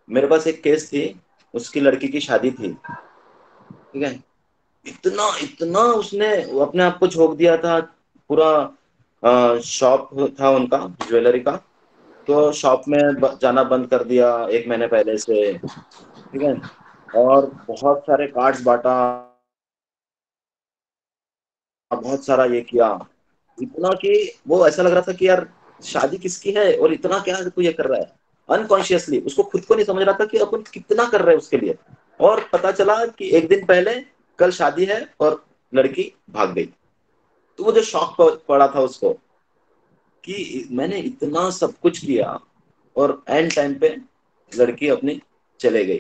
मेरे पास एक केस थी, उसकी लड़की की शादी थी, ठीक है। इतना इतना उसने अपने आप को झोंक दिया था। पूरा शॉप था उनका ज्वेलरी का, तो शॉप में जाना बंद कर दिया 1 महीने पहले से, ठीक है। और बहुत सारे कार्ड्स बांटा, बहुत सारा ये किया, इतना कि वो ऐसा लग रहा था कि यार शादी किसकी है और इतना क्या तू ये कर रहा है। अनकॉन्शियसली उसको खुद को नहीं समझ रहा था कि अपन कितना कर रहे हैं उसके लिए। और पता चला कि 1 दिन पहले कल शादी है और लड़की भाग गई। तो वो जो शॉक पड़ा था उसको कि मैंने इतना सब कुछ किया और एंड टाइम पे लड़की अपनी चले गई।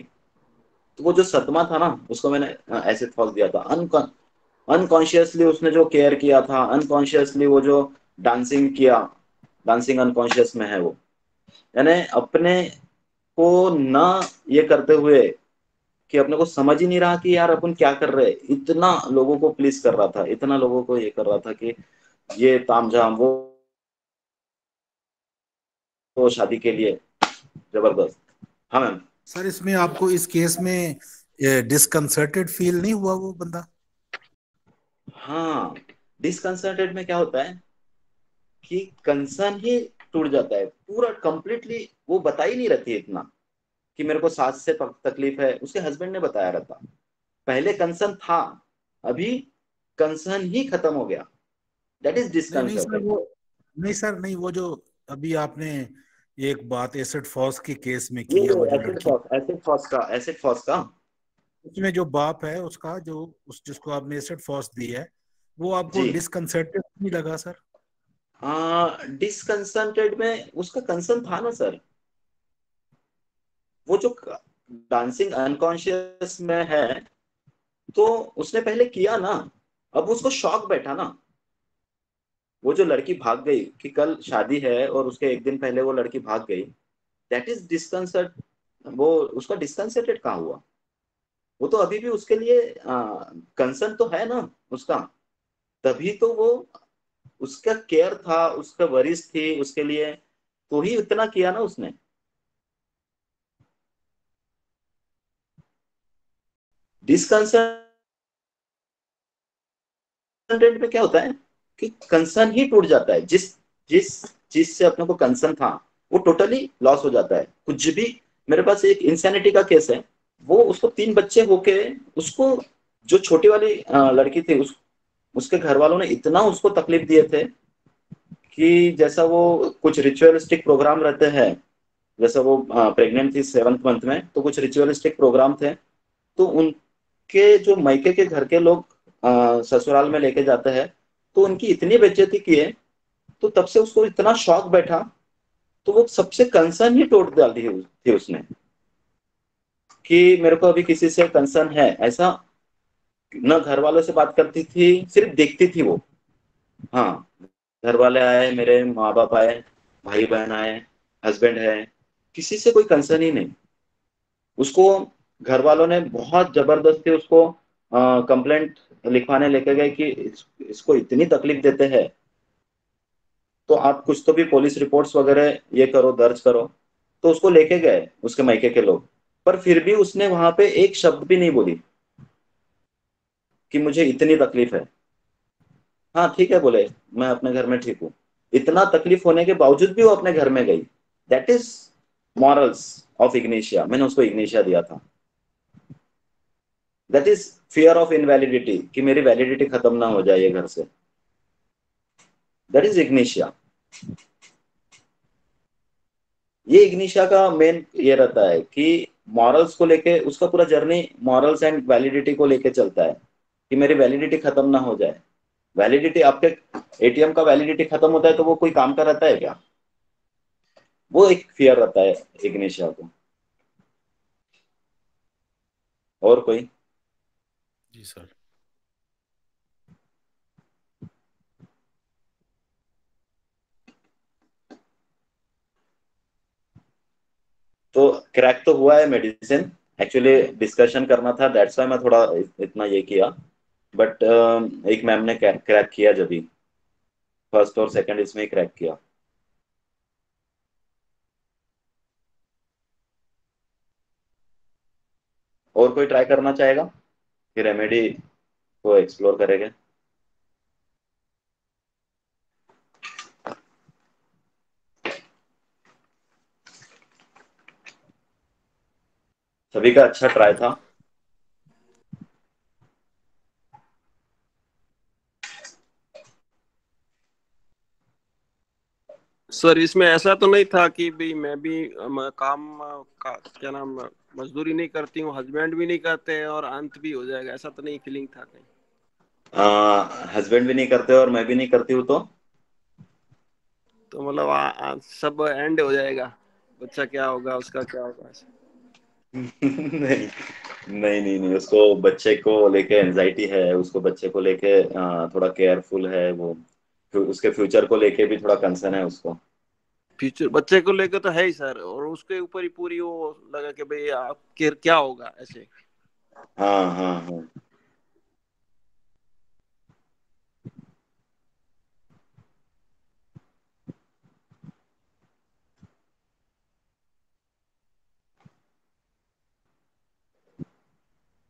तो वो जो सदमा था ना, उसको मैंने ऐसे फॉस दिया था। अनकॉन्शियसली उसने जो केयर किया था, अनकॉन्शियसली वो जो डांसिंग किया, डांसिंग अनकॉन्शियस में है वो। यानी अपने को ना ये करते हुए कि अपने को समझ ही नहीं रहा कि यार अपन क्या कर रहे हैं। इतना लोगों को प्लीज कर रहा था, इतना लोगों को ये कर रहा था कि ये तामझाम, वो शादी के लिए जबरदस्त। हाँ मैम। सर इसमें आपको इस केस में डिसकंसर्टेड फील नहीं हुआ वो बंदा? हाँ, डिसकंसर्टेड में क्या होता है कि कंसर्न ही टूट जाता है पूरा कंप्लीटली। वो बता ही नहीं रहती इतना कि मेरे को सांस से तकलीफ है, उसके हस्बैंड ने बताया रहता। पहले कंसर्न था, अभी कंसर्न ही खत्म हो गया। दैट इज नहीं नहीं सर, डिसकंसर्टेड। वो नहीं सर, नहीं, वो जो अभी आपने एक बात एसिड फॉस के केस में ये की है, वो जो एसिड लड़की, फॉस, एसिड फॉस का उसमें जो बाप है उसका, जो उस जिसको आपने एसिड फॉस दी है, वो आपको जी। डिसकंसर्टेड नहीं लगा सर? डिसकंसर्टेड में उसका कंसर्न था ना सर। वो जो डांसिंग अनकॉन्शियस में है, तो उसने पहले किया ना, अब उसको शॉक बैठा ना। वो जो लड़की भाग गई कि कल शादी है और उसके 1 दिन पहले वो लड़की भाग गई, दैट इज डिस्कंसर्ट। वो उसका डिस्कंसर्टेड कहाँ हुआ? वो तो अभी भी उसके लिए कंसर्न तो है ना उसका। तभी तो वो, उसका केयर था, उसका वरीज थी उसके लिए, तो ही इतना किया ना उसने। डिस्कंसर्टेड में क्या होता है कि कंसर्न ही टूट जाता है। जिस जिस चीज से अपने को कंसर्न था, वो टोटली लॉस हो जाता है कुछ भी। मेरे पास एक इंसैनिटी का केस है। वो, उसको 3 बच्चे होके, उसको जो छोटी वाली लड़की थी, उसके घर वालों ने इतना उसको तकलीफ दिए थे कि जैसा वो कुछ रिचुअलिस्टिक प्रोग्राम रहते हैं, जैसा वो प्रेग्नेंट थी 7th मंथ में, तो कुछ रिचुअलिस्टिक प्रोग्राम थे। तो उनके जो मायके के घर के लोग ससुराल में लेके जाते हैं, तो उनकी इतनी बेइज्जती किए, तो तब से उसको इतना शॉक बैठा, तो वो सबसे कंसर्न ही तोड़ डाली थी उसने कि मेरे को अभी किसी से कंसर्न है ऐसा। न घर वालों से बात करती थी, सिर्फ देखती थी वो। हाँ, घर वाले आए, मेरे माँ बाप आए, भाई बहन आए, हस्बैंड है, किसी से कोई कंसर्न ही नहीं। उसको घर वालों ने बहुत जबरदस्ती उसको कंप्लेंट लिखवाने लेके गए कि इसको इतनी तकलीफ देते हैं, तो आप कुछ तो भी पुलिस रिपोर्ट्स वगैरह ये करो, दर्ज करो। तो उसको लेके गए उसके मायके के लोग, पर फिर भी उसने वहां पे एक शब्द भी नहीं बोली कि मुझे इतनी तकलीफ है। हाँ ठीक है बोले, मैं अपने घर में ठीक हूँ। इतना तकलीफ होने के बावजूद भी वो अपने घर में गई। That is morals of Ignatia. मैंने उसको इग्निशिया दिया था। दैट इज फियर ऑफ इनवैलिडिटी, कि मेरी वैलिडिटी खत्म ना हो जाए ये घर से। That is Ignatia. ये इग्निशिया का मेन ये रहता है कि मॉरल्स को लेके उसका पूरा जर्नी मॉरल्स एंड वैलिडिटी को लेके चलता है कि मेरी वैलिडिटी खत्म ना हो जाए। वैलिडिटी आपके एटीएम का वैलिडिटी खत्म होता है तो वो कोई काम का रहता है क्या? वो एक फियर रहता है इग्निशिया को। और कोई? जी सर। तो क्रैक तो हुआ है मेडिसिन, एक्चुअली डिस्कशन करना था, दैट्स वाई मैं थोड़ा इतना ये किया। बट एक मैम ने क्रैक किया जब भी, फर्स्ट और सेकंड इसमें ही क्रैक किया। और कोई ट्राई करना चाहेगा कि रेमेडी को एक्सप्लोर करेंगे? सभी का अच्छा ट्राई था। सर इसमें ऐसा तो नहीं था कि भाई मैं भी काम का क्या नाम मजदूरी नहीं करती हूँ, हस्बैंड भी नहीं करते और अंत भी हो जाएगा, ऐसा तो नहीं फीलिंग था कहीं? हस्बैंड भी नहीं करते और मैं भी नहीं करती हूँ तो मतलब सब एंड हो जाएगा, बच्चा क्या होगा उसका क्या होगा ऐसा? नहीं नहीं नहीं नहीं, उसको बच्चे को लेके एंजाइटी है, उसको बच्चे को लेके थोड़ा केयरफुल है वो, उसके फ्यूचर को लेके भी थोड़ा कंसर्न है उसको। फ्यूचर बच्चे को लेकर तो है ही सर, और उसके ऊपर ही पूरी वो लगा कि भाई आप क्या होगा ऐसे। हाँ हाँ हाँ।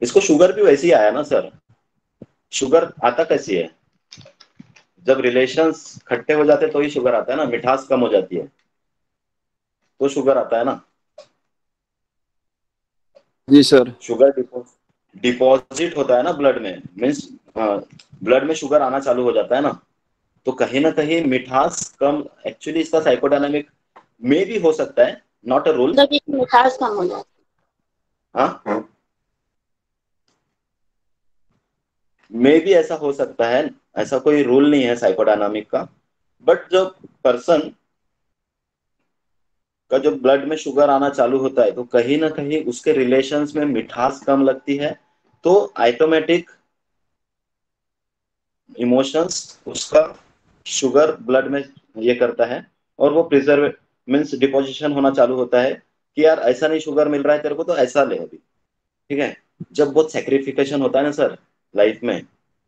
इसको शुगर भी वैसे ही आया ना सर। शुगर आता कैसी है? जब रिलेशंस खट्टे हो जाते तो ही शुगर आता है ना, मिठास कम हो जाती है तो शुगर आता है ना। जी सर। शुगर डिपॉजिट होता है ना ब्लड में, मीन्स ब्लड में शुगर आना चालू हो जाता है ना, तो कहीं ना कहीं मिठास कम, एक्चुअली इसका साइकोडायनामिक में भी हो सकता है, नॉट अ रूल। मिठास कम हो जाती हाँ, में भी ऐसा हो सकता है, ऐसा कोई रूल नहीं है साइकोडायनामिक का। बट जब पर्सन का जब ब्लड में शुगर आना चालू होता है तो कहीं ना कहीं उसके रिलेशंस में मिठास कम लगती है, तो ऑटोमेटिक इमोशंस उसका शुगर ब्लड में ये करता है, और वो प्रिजर्व मीन्स डिपोजिशन होना चालू होता है कि यार ऐसा नहीं शुगर मिल रहा है तेरे को तो ऐसा ले अभी। ठीक है, जब बहुत सेक्रिफिकेशन होता है ना सर लाइफ में,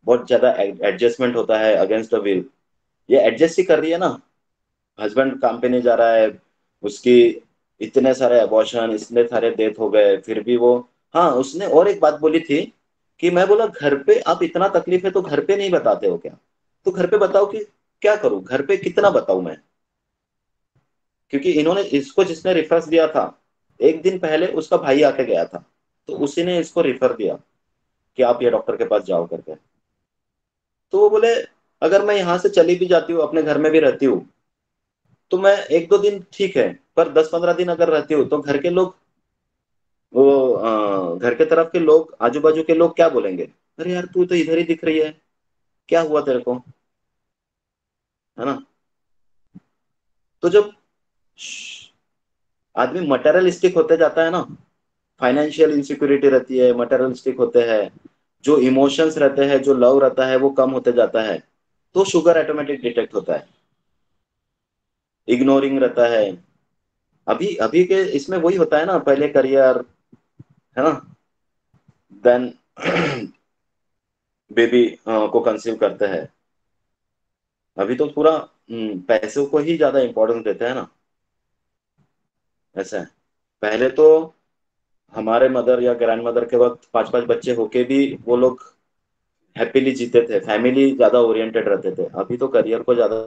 बहुत ज्यादा एडजस्टमेंट होता है अगेंस्ट द विल, ये एडजस्ट ही कर रही है ना। हस्बैंड काम पे नहीं जा रहा है, उसकी इतने सारे अबॉर्शन, इतने सारे डेथ हो गए, फिर भी वो, हाँ उसने और एक बात बोली थी कि मैं बोला घर पे आप इतना तकलीफ है तो घर पे नहीं बताते हो क्या? तो घर पे बताओ कि क्या करूं, घर पे कितना बताऊं मैं? क्योंकि इन्होंने इसको जिसने रेफरेंस दिया था, एक दिन पहले उसका भाई आके गया था, तो उसी ने इसको रेफर दिया कि आप ये डॉक्टर के पास जाओ करके। तो वो बोले अगर मैं यहाँ से चली भी जाती हूँ, अपने घर में भी रहती हूँ, तो मैं एक दो दिन ठीक है, पर 10-15 दिन अगर रहती हूँ तो घर के लोग, वो घर के तरफ के लोग, आजू बाजू के लोग क्या बोलेंगे? अरे यार तू तो इधर ही दिख रही है, क्या हुआ तेरे को, है ना? तो जब आदमी मटेरियलिस्टिक होते जाता है ना, फाइनेंशियल इनसिक्योरिटी रहती है, मटेरियलिस्टिक होते हैं, जो इमोशंस रहते हैं, जो लव रहता है वो कम होते जाता है, तो शुगर ऑटोमेटिक डिटेक्ट होता है। इग्नोरिंग रहता है, अभी अभी के इसमें वही होता है ना, पहले करियर, है ना, देन बेबी को कंसीव करते हैं। अभी तो पूरा पैसों को ही ज्यादा इंपॉर्टेंस देते हैं ना, ऐसा है। पहले तो हमारे मदर या ग्रैंड मदर के वक्त 5-5 बच्चे होके भी वो लोग हैप्पीली जीते थे, फैमिली ज्यादा ओरिएंटेड रहते थे। अभी तो करियर को ज्यादा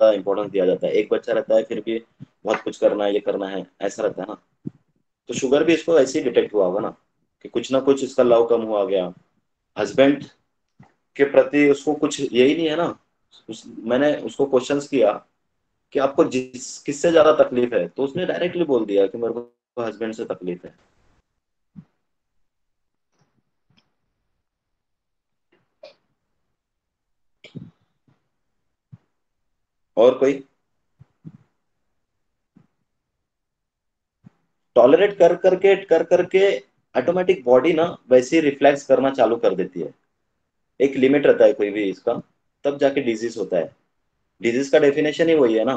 इंपॉर्टेंस दिया जाता है, एक बच्चा रहता है फिर भी बहुत कुछ करना है, ये करना है, ऐसा रहता है ना। तो शुगर भी इसको ऐसे ही डिटेक्ट हुआ होगा ना कि कुछ ना कुछ इसका लव कम हुआ गया, हस्बैंड के प्रति उसको कुछ यही नहीं है ना। मैंने उसको क्वेश्चंस किया कि आपको किससे ज्यादा तकलीफ है, तो उसने डायरेक्टली बोल दिया कि मेरे को हस्बैंड से तकलीफ है। और कोई टॉलरेट कर करके ऑटोमेटिक बॉडी ना वैसे ही रिफ्लेक्स करना चालू कर देती है। एक लिमिट रहता है कोई भी इसका, तब जाके डिजीज होता है। डिजीज का डेफिनेशन ही वही है ना,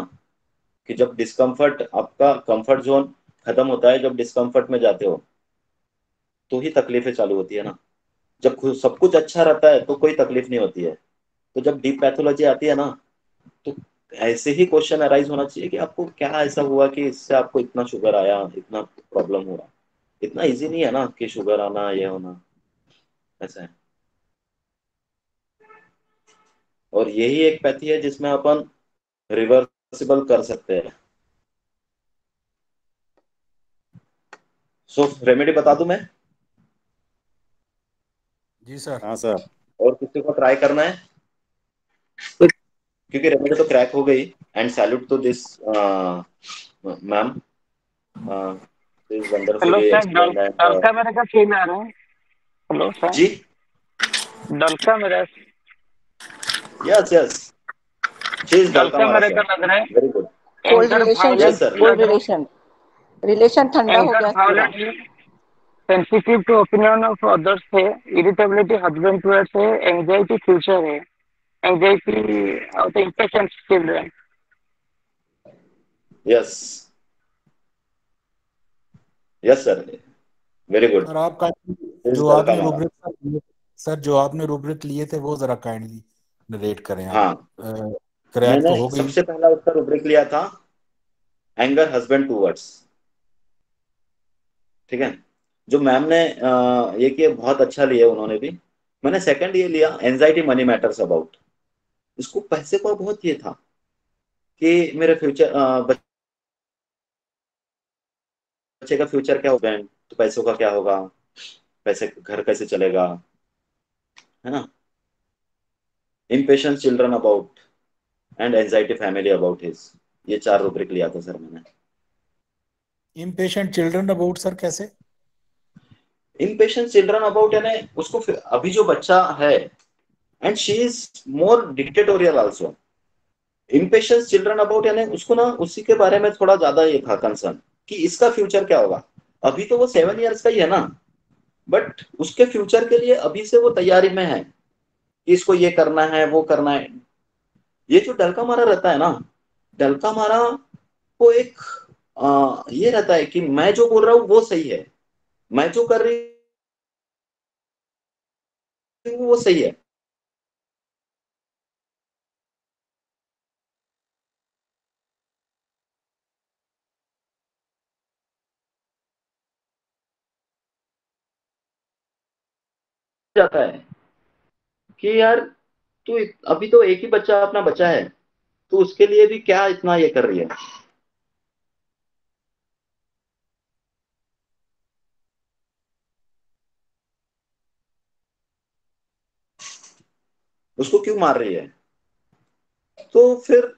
कि जब डिस्कम्फर्ट, आपका कंफर्ट जोन खत्म होता है, जब डिस्कम्फर्ट में जाते हो तो ही तकलीफें चालू होती है ना। जब सब कुछ अच्छा रहता है तो कोई तकलीफ नहीं होती है। तो जब डीप पैथोलॉजी आती है ना, तो ऐसे ही क्वेश्चन अराइज होना चाहिए कि आपको क्या ऐसा हुआ कि इससे आपको इतना शुगर आया, इतना प्रॉब्लम हुआ। इतना इजी नहीं है ना कि शुगर आना, ये होना, ऐसा है। और यही एक पैथी है जिसमें अपन रिवर्सिबल कर सकते हैं। सो रेमेडी बता दूं मैं? जी सर। हाँ सर। और किसी को ट्राई करना है? क्योंकि रेमेडी तो क्रैक हो गई। And salute to this ma'am, this hello wonderfully sir, explained. And डलका मेरे का सीन आ रहा है। हेलो सर, जी, डलका मेरा यस यस, शी इज डलका डलका मारा मेरे सर, का लग रहा है। Very good. Cold anchor relationship, yes violence sir, cold लग रहा रिलेशन, रिलेशन ठंडा है। हो एंकर गया पूरा। Violence, sensitive to opinion of others है, इरिटेबिलिटी हस्बैंड टुवर्ड्स है, एंजाइटी फ्यूचर है, anxiety of the impatient children. Yes yes sir, very good. Sir आप इज जो डलका आपने मारा। रूब्रिक सर जो आपने रूब्रिक लिए थे वो जरा काइंडली नरेट करें आप। हाँ, क्रैक मैंने तो हो गई। सबसे पहला उसका रूब्रिक लिया था एंगर हस्बैंड टूवर्ड्स, ठीक है। जो मैम ने ये किया बहुत अच्छा लिया उन्होंने भी। मैंने सेकंड ये लिया एंजाइटी मनी मैटर्स अबाउट। इसको पैसे का बहुत ये था कि मेरे फ्यूचर, बच्चे का फ्यूचर क्या होगा, तो पैसों का क्या होगा, पैसे घर कैसे चलेगा, है ना। Impatience children about and anxiety family about his, ये 4 रूब्रिक लिया था सर मैंने। इम्पेशेंट चिल्ड्रन अबाउट सर कैसे? इम्पेशेंस चिल्ड्रन अबाउट यानी उसको अभी जो बच्चा है, and she is more dictatorial also. Impatience children about यानी उसको ना उसी के बारे में थोड़ा ज्यादा ये था कंसर्न कि इसका फ्यूचर क्या होगा। अभी तो वो 7 इयर्स का ही है ना, बट उसके फ्यूचर के लिए अभी से वो तैयारी में है कि इसको ये करना है, वो करना है। ये जो डलका मारा रहता है ना, डलका मारा को एक ये रहता है कि मैं जो बोल रहा हूँ वो सही है, मैं जो कर रही हूँ वो सही है। जाता है कि यार तू अभी तो एक ही बच्चा अपना बच्चा है, तो उसके लिए भी क्या इतना ये कर रही है। उसको क्यों मार रही है, तो फिर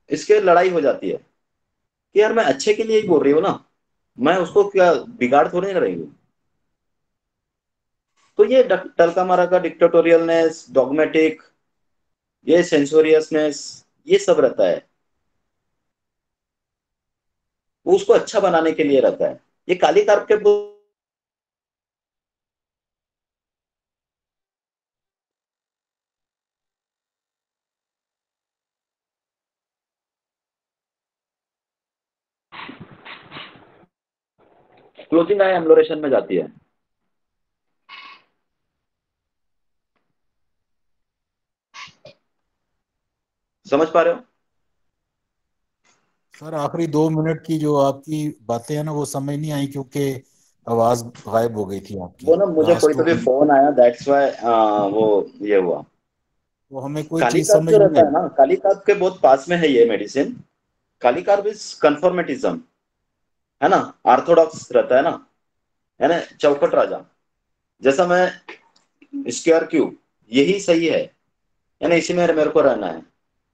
इसके लड़ाई हो जाती है कि यार मैं अच्छे के लिए ही बोल रही हूँ ना, मैं उसको क्या बिगाड़ थोड़ी ना रही हूँ। तो ये टलका मारा का डिक्टेटोरियलनेस, डॉगमेटिक, ये सेंसोरियसनेस, ये सब रहता है। वो उसको अच्छा बनाने के लिए रहता है। ये काली कार्प के क्लोजिंग आई एम्लोरेशन में जाती है। समझ पा रहे हो? सर आखिरी 2 मिनट की जो आपकी बातें हैं ना वो समझ नहीं आई क्योंकि आवाज गायब हो गई थी आपकी। वो ना मुझे कोई लास्ट तो भी फोन आया, दैट्स व्हाई वो ये हुआ। वो हमें कोई काली चीज कार्प समझ जो नहीं रहता है आई। ना, काली कार्प के बहुत पास में है ये मेडिसिन। काली कार्प इज कन्फर्मेटिज्म, है ना, ऑर्थोडॉक्स रहता है ना, है ना, चौखट राजा। जैसा मैं स्क्वायर क्यूब, यही सही है, यानी इसी में मेरे को रहना है,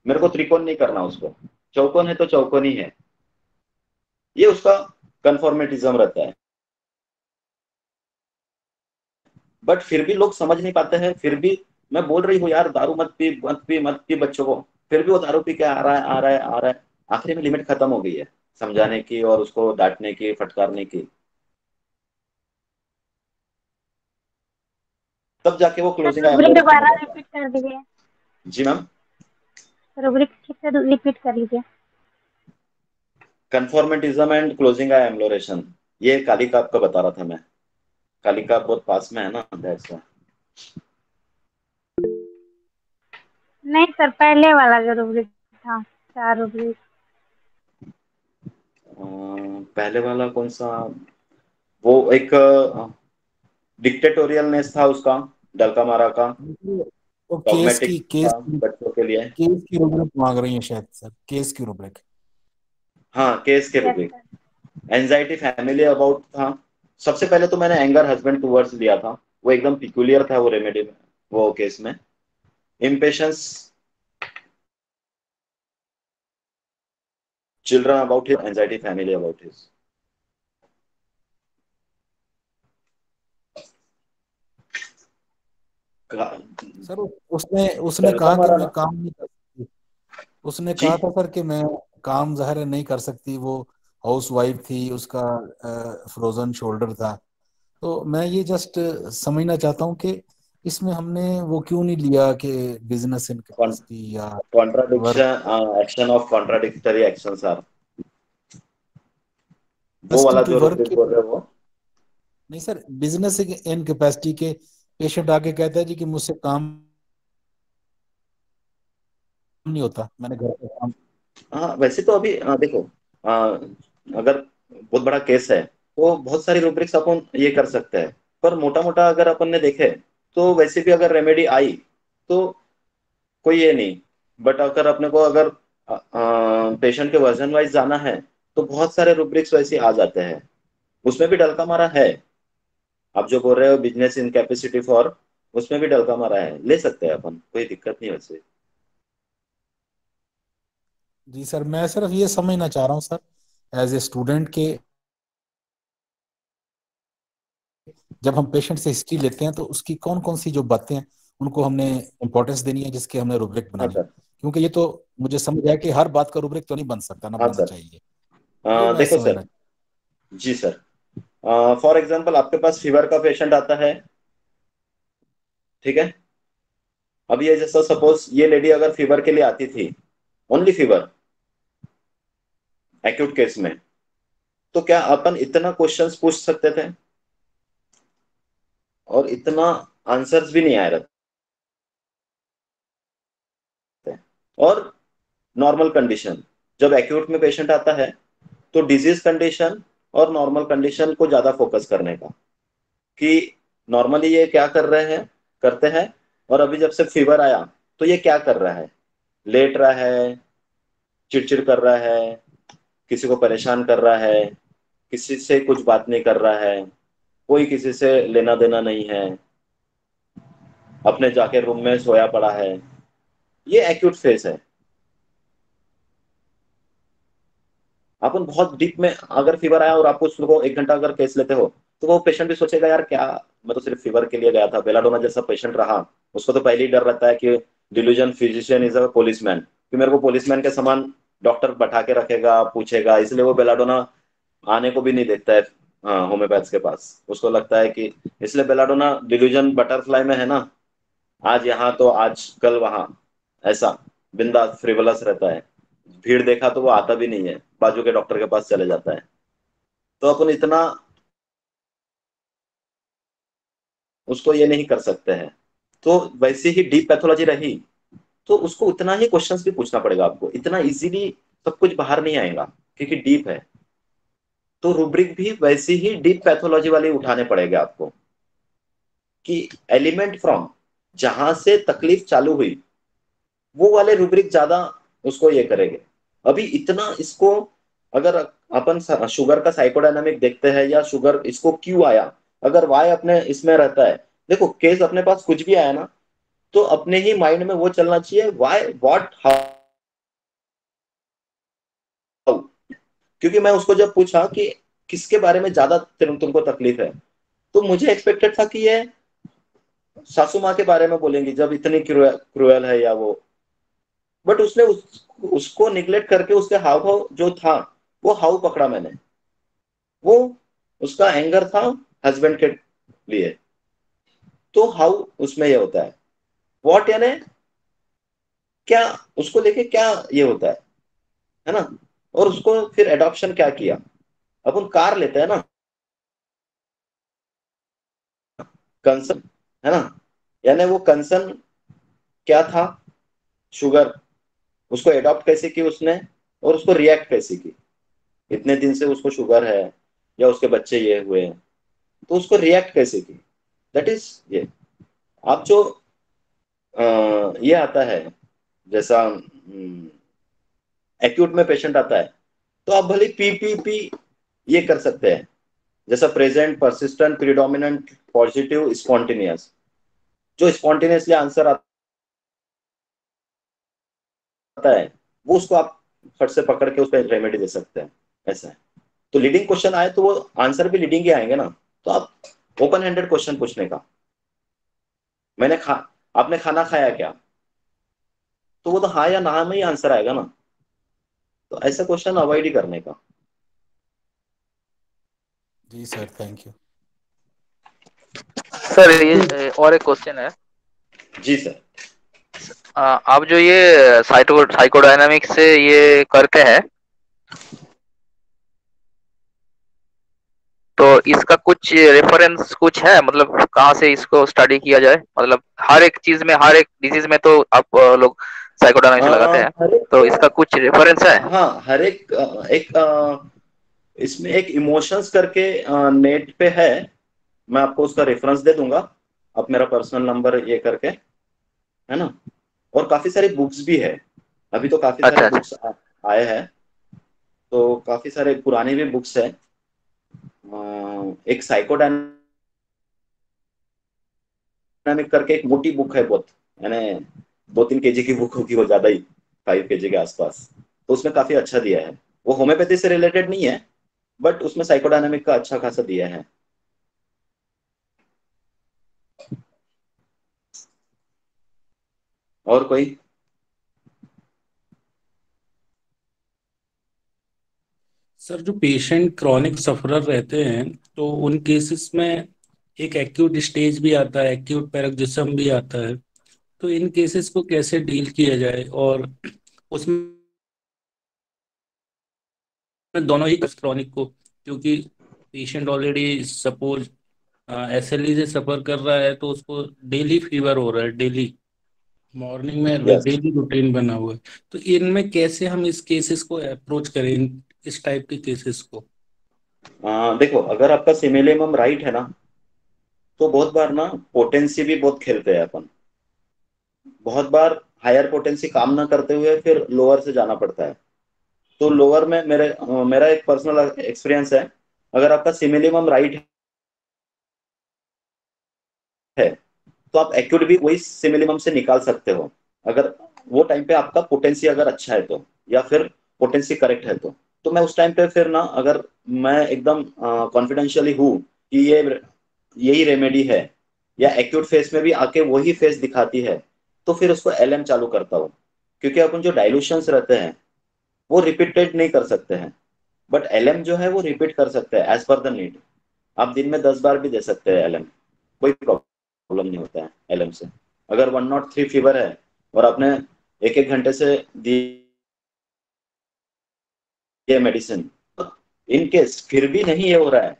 मेरे को त्रिकोण नहीं करना उसको। चौकोन है तो चौकोन ही है, ये उसका कन्फॉर्मेटिज्म रहता है। बट फिर भी लोग समझ नहीं पाते हैं, फिर भी मैं बोल रही हूँ यार दारू मत पी मत पी मत पी बच्चों को, फिर भी वो दारू पी के आ रहा है आ रहा है आ रहा है। आखिरी में लिमिट खत्म हो गई है समझाने की और उसको डांटने की, फटकारने की, तब जाके वो क्लोजिंग रुब्रिक एम्लोरेशन में दोबारा जाता है। रिपीट कर दीजिए। जी मैम। रुब्रिक ठीक से रिपीट कर लीजिए। कन्फॉर्मेटिज्म एंड क्लोजिंग एम्लोरेशन, ये कालिका आपका बता रहा था मैं, कालिका बहुत पास में है ना, दैट्स व्हाई। नहीं सर, पहले वाला जो रुब्रिक था, 4 रुब्रिक। पहले वाला कौन सा? वो एक डिक्टेटोरियलनेस था उसका, डलका मारा का, वो डॉगमेटिक केस था बच्चों के लिए। की रुब्रिक मांग रही है शायद सर, केस की रुब्रिक। हाँ केस के yes rubric. Sir. Anxiety family about था। सबसे पहले तो मैंने एंगर हस्बैंड टूवर्ड्स लिया था, वो एकदम पिक्यूलियर था वो रेमेडी में, वो केस में। Impatience children about his, anxiety family about his. Sir उसने उसने डलका कहा कि मारा मैं ना। काम नहीं कर सकती। उसने जी कहा था सर कि मैं काम ज़ाहिर है नहीं कर सकती, वो हाउस वाइफ थी, उसका फ्रोजन शोल्डर था। तो मैं ये जस्ट समझना चाहता हूँ कि इसमें हमने वो क्यों नहीं लिया कि बिजनेस इनकैपेसिटी या work contradiction, action of contradictory action sir, वो कैपेसिटी वाला टू जो वर्क रूब्रिक के। बोल रहे हो वो। नहीं सर, बिजनेस इनकैपेसिटी के पेशेंट आके कहता है जी कि मुझसे काम नहीं होता, मैंने घर का काम। हाँ वैसे तो अभी देखो, अगर बहुत बड़ा केस है तो बहुत सारी रूब्रिक्स अपन ये कर सकते हैं, पर मोटा मोटा अगर अपन ने देखे तो वैसे भी अगर रेमेडी आई तो कोई ये नहीं। बट अगर अपने को अगर पेशेंट के वर्जन वाइज जाना है तो बहुत सारे रूब्रिक्स वैसे आ जाते हैं, उसमें भी डलका मारा है। आप जो बोल रहे हो बिजनेस इनकैपेसिटी फॉर, उसमें भी डलका मारा है, ले सकते हैं अपन, कोई दिक्कत नहीं वैसे। जी सर, मैं सिर्फ ये समझना चाह रहा हूँ सर, एज ए स्टूडेंट के जब हम पेशेंट से हिस्ट्री लेते हैं तो उसकी कौन कौन सी जो बातें हैं उनको हमने इम्पोर्टेंस देनी है, जिसके हमने रूब्रिक हाँ बनानी है। सर। क्योंकि ये तो मुझे समझ आया कि हर बात का रूब्रिक तो नहीं बन सकता, ना हाँ बनना सर। चाहिए। ये मैं देखो समझना। सर। जी सर। फॉर एग्जांपल आपके पास फीवर का पेशेंट आता है, ठीक है। अब ये जैसा सपोज ये लेडी अगर फीवर के लिए आती थी, ओनली फीवर एक्यूट केस में, तो क्या अपन इतना क्वेश्चंस पूछ सकते थे और इतना आंसर्स भी नहीं आ रहे थे। और नॉर्मल कंडीशन, जब एक्यूट में पेशेंट आता है तो डिजीज कंडीशन और नॉर्मल कंडीशन को ज्यादा फोकस करने का, कि नॉर्मली ये क्या कर रहे हैं, करते हैं, और अभी जब से फीवर आया तो ये क्या कर रहा है, लेट रहा है, चिड़चिड़ कर रहा है, किसी को परेशान कर रहा है, किसी से कुछ बात नहीं कर रहा है, कोई किसी से लेना देना नहीं है, अपने जाके रूम में सोया पड़ा है, ये एक्यूट फेज है। अपन बहुत डीप में अगर फीवर आया और आपको उसको 1 घंटा अगर केस लेते हो तो वो पेशेंट भी सोचेगा यार क्या, मैं तो सिर्फ फीवर के लिए गया था। बेलाडोना जैसा पेशेंट रहा, उसको तो पहले ही डर रहता है कि delusion physician is a policeman, कि मेरे को पुलिसमैन के समान डॉक्टर बैठा के रखेगा, पूछेगा, इसलिए वो बेलाडोना आने को भी नहीं देखता है होम्योपैथ्स के पास। उसको लगता है कि, इसलिए बेलाडोना डिल्यूजन बटरफ्लाई में है ना, आज यहाँ तो आज कल वहां, ऐसा बिंदास फ्रिवलस रहता है। भीड़ देखा तो वो आता भी नहीं है, बाजू के डॉक्टर के पास चले जाता है। तो अपन इतना उसको ये नहीं कर सकते हैं। तो वैसे ही डीप पैथोलॉजी रही तो उसको उतना ही क्वेश्चंस भी पूछना पड़ेगा आपको, इतना इजीली सब कुछ बाहर नहीं आएगा क्योंकि डीप है। तो रूब्रिक भी वैसे ही डीप पैथोलॉजी वाले उठाने पड़ेगा आपको, कि एलिमेंट फ्रॉम जहां से तकलीफ चालू हुई वो वाले रूब्रिक ज्यादा उसको ये करेंगे। अभी इतना इसको अगर अपन शुगर का साइकोडायनामिक देखते हैं या शुगर इसको क्यों आया, अगर वाई अपने इसमें रहता है, देखो केस अपने पास कुछ भी आया ना तो अपने ही माइंड में वो चलना चाहिए, वाई व्हाट हाउ क्योंकि मैं उसको जब पूछा कि किसके बारे में ज्यादा तुमको तकलीफ है, तो मुझे एक्सपेक्टेड था कि ये सासू माँ के बारे में बोलेंगी जब इतनी क्रूएल है या वो, बट उसने उसको निग्लेक्ट करके उसके हाव भाव जो था वो हाव पकड़ा मैंने, वो उसका एंगर था हस्बैंड के लिए। तो हाउ उसमें ये होता है व्हाट, यानी क्या उसको लेके क्या ये होता है ना। और उसको फिर एडॉप्शन क्या किया, अपन कार लेते हैं ना, कंसर्न है ना, यानी वो कंसर्न क्या था, शुगर, उसको एडॉप्ट कैसे की उसने और उसको रिएक्ट कैसे की। इतने दिन से उसको शुगर है या उसके बच्चे ये हुए हैं, तो उसको रिएक्ट कैसे की, दैट इज ये। आप जो ये आता है जैसा एक्यूट में पेशेंट आता है, तो आप भले पी ये कर सकते हैं, जैसा present, persistent, predominant, positive, spontaneous. जो स्पॉन्टेनियसली आंसर आता है वो उसको आप फट से पकड़ के उस पर रेमेडी दे सकते हैं, ऐसा है। तो लीडिंग क्वेश्चन आए तो वो आंसर भी लीडिंग ही आएंगे ना। तो आप ओपन हैंडेड क्वेश्चन पूछने का, आपने खाना खाया क्या, तो वो तो हाँ या ना में ही आंसर आएगा ना। तो ऐसा क्वेश्चन अवॉइड ही करने का। जी सर, थैंक यू सर। ये और एक क्वेश्चन है। जी सर। आप जो ये साइकोडायनामिक्स से ये करते हैं, तो इसका कुछ रेफरेंस कुछ है, मतलब कहाँ से इसको स्टडी किया जाए? मतलब हर एक चीज में, हर एक डिजीज में तो आप लोग साइकोडायनामिक्स लगाते हैं, तो इसका कुछ रेफरेंस है? हाँ, हर इसमें एक इमोशंस करके नेट पे है, मैं आपको उसका रेफरेंस दे दूंगा, आप मेरा पर्सनल नंबर ये करके, है ना। और काफी सारी बुक्स भी है, अभी तो काफी सारे बुक्स आए हैं, तो काफी सारे पुराने भी बुक्स है। एक साइकोडायनामिक करके एक मोटी बुक है बहुत, यानी 2-3 केजी की बुक होगी वो, ज्यादा ही 5 केजी के आसपास। तो उसमें काफी अच्छा दिया है, वो होम्योपैथी से रिलेटेड नहीं है, बट उसमें साइकोडायनामिक का अच्छा खासा दिया है। और कोई? सर, जो पेशेंट क्रॉनिक सफरर रहते हैं तो उन केसेस में एक एक्यूट स्टेज भी आता है, एक्यूट पैरोक्सिस्म भी आता है, तो इन केसेस को कैसे डील किया जाए? और उसमें दोनों ही क्रॉनिक को, क्योंकि पेशेंट ऑलरेडी सपोज एसएलई से सफर कर रहा है तो उसको डेली फीवर हो रहा है, डेली मॉर्निंग में Yes. डेली रूटीन बना हुआ है, तो इनमें कैसे हम इस केसेस को अप्रोच करें, इस टाइप के केसेस को? देखो, अगर आपका सिमिलियम राइट है ना, तो बहुत बार ना पोटेंसी भी बहुत खेलते हैं अपन, बहुत बार हायर पोटेंसी काम ना करते हुए फिर लोअर से जाना पड़ता है। तो लोअर में मेरा एक पर्सनल एक्सपीरियंस है, अगर आपका सिमिलियम राइट है तो आप एक्यूट भी वही सिमिलियम से निकाल सकते हो, अगर वो टाइम पे आपका पोटेंसी अगर अच्छा है तो, या फिर पोटेंसी करेक्ट है तो मैं उस टाइम पे फिर ना, अगर मैं एकदम कॉन्फिडेंशियली हूँ कि ये यही रेमेडी है, या एक्यूट फेस में भी आके वही फेस दिखाती है, तो फिर उसको एलएम चालू करता हूँ। क्योंकि अपन जो डायल्यूशंस रहते हैं वो रिपीटेड नहीं कर सकते हैं, बट एलएम जो है वो रिपीट कर सकते हैं एज पर द नीड। आप दिन में 10 बार भी दे सकते हैं एलएम, कोई प्रॉब्लम नहीं होता है एलएम से। अगर 103 फीवर है और आपने 1-1 घंटे से दी ये मेडिसिन, इन केस फिर भी नहीं ये हो रहा है,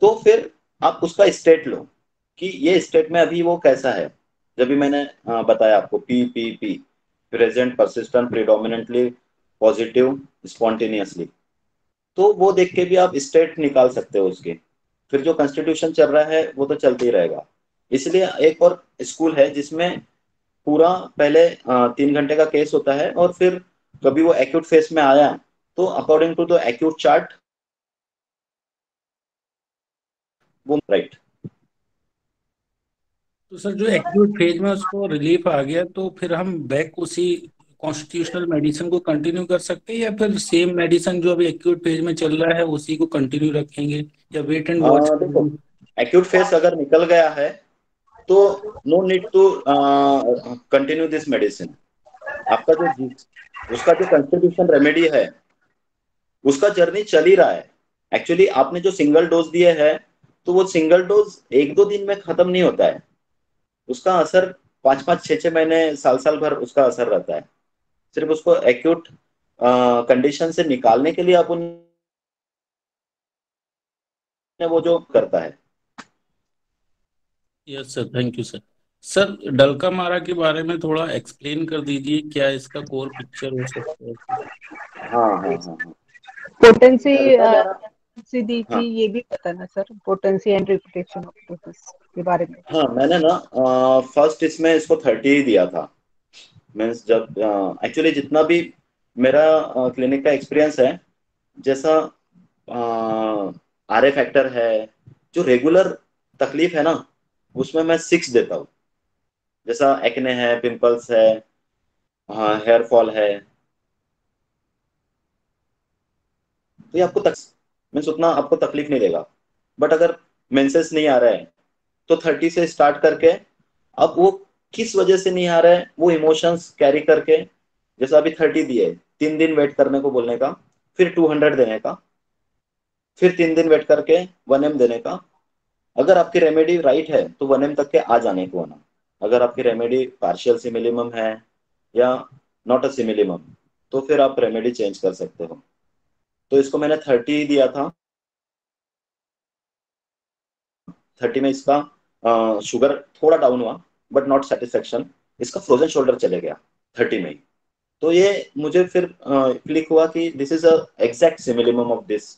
तो फिर आप उसका स्टेट लो कि ये स्टेट में अभी वो कैसा है। जब भी मैंने बताया आपको P present, persistent, predominantly, positive, spontaneously, तो वो देख के भी आप स्टेट निकाल सकते हो उसके। फिर जो कॉन्स्टिट्यूशन चल रहा है वो तो चलते ही रहेगा। इसलिए एक और स्कूल है जिसमें पूरा पहले 3 घंटे का केस होता है, और फिर कभी वो एक्यूट फेस में आया तो according to the acute chart वो राइट। तो सर, जो एक्यूट फेज में उसको रिलीफ आ गया तो फिर हम बैक उसी कॉन्स्टिट्यूशनल मेडिसिन को कंटिन्यू कर सकते हैं, या फिर सेम मेडिसिन जो अभी एक्यूट फेज में चल रहा है उसी को कंटिन्यू रखेंगे, या वेट एंड वॉच? देखो, एक्यूट फेज अगर निकल गया है तो no need to continue this medicine. आपका जो उसका जो कॉन्स्टिट्यूशन रेमेडी है उसका जर्नी चल ही रहा है। एक्चुअली आपने जो सिंगल डोज दिए है तो वो सिंगल डोज 1-2 दिन में खत्म नहीं होता है, उसका असर 5-5, 6-6 महीने, साल भर उसका असर रहता है। सिर्फ उसको एक्यूट कंडीशन से निकालने के लिए आप वो जो करता है। Yes sir, thank you sir. Sir, डल्का मारा के बारे में थोड़ा एक्सप्लेन कर दीजिए, क्या इसका कोर पिक्चर हो सकता है? हाँ। पोटेंसी डल्का मारा, दी थी, ये भी पता ना sir, potency and repetition of process के बारे में। हाँ, मैंने ना फर्स्ट इसमें इसको 30 ही दिया था। मीन्स जब एक्चुअली जितना भी मेरा क्लिनिक का एक्सपीरियंस है, जैसा RA फैक्टर है, जो रेगुलर तकलीफ है ना उसमें मैं 6 देता हूँ। जैसा एक्ने है, पिंपल्स है, हेयर फॉल है, तो ये आपको मीन्स उतना आपको तकलीफ नहीं देगा। बट अगर मेंसेस नहीं आ रहा है तो 30 से स्टार्ट करके, अब वो किस वजह से नहीं आ रहा है वो इमोशंस कैरी करके, जैसा अभी 30 दिए, 3 दिन वेट करने को बोलने का, फिर 200 देने का, फिर 3 दिन वेट करके 1M देने का। अगर आपकी रेमेडी राइट है तो 1M तक के आ जाने को आना। अगर आपकी रेमेडी पार्शियल सिमिलिमम है या नॉट अ सिमिलिमम तो फिर आप रेमेडी चेंज कर सकते हो। तो इसको मैंने 30 दिया था। 30 में इसका शुगर थोड़ा डाउन हुआ बट नॉट सेटिस्फेक्शन, इसका फ्रोजन शोल्डर चले गया 30 में ही। तो ये मुझे फिर क्लिक हुआ कि this is a exact similimum of this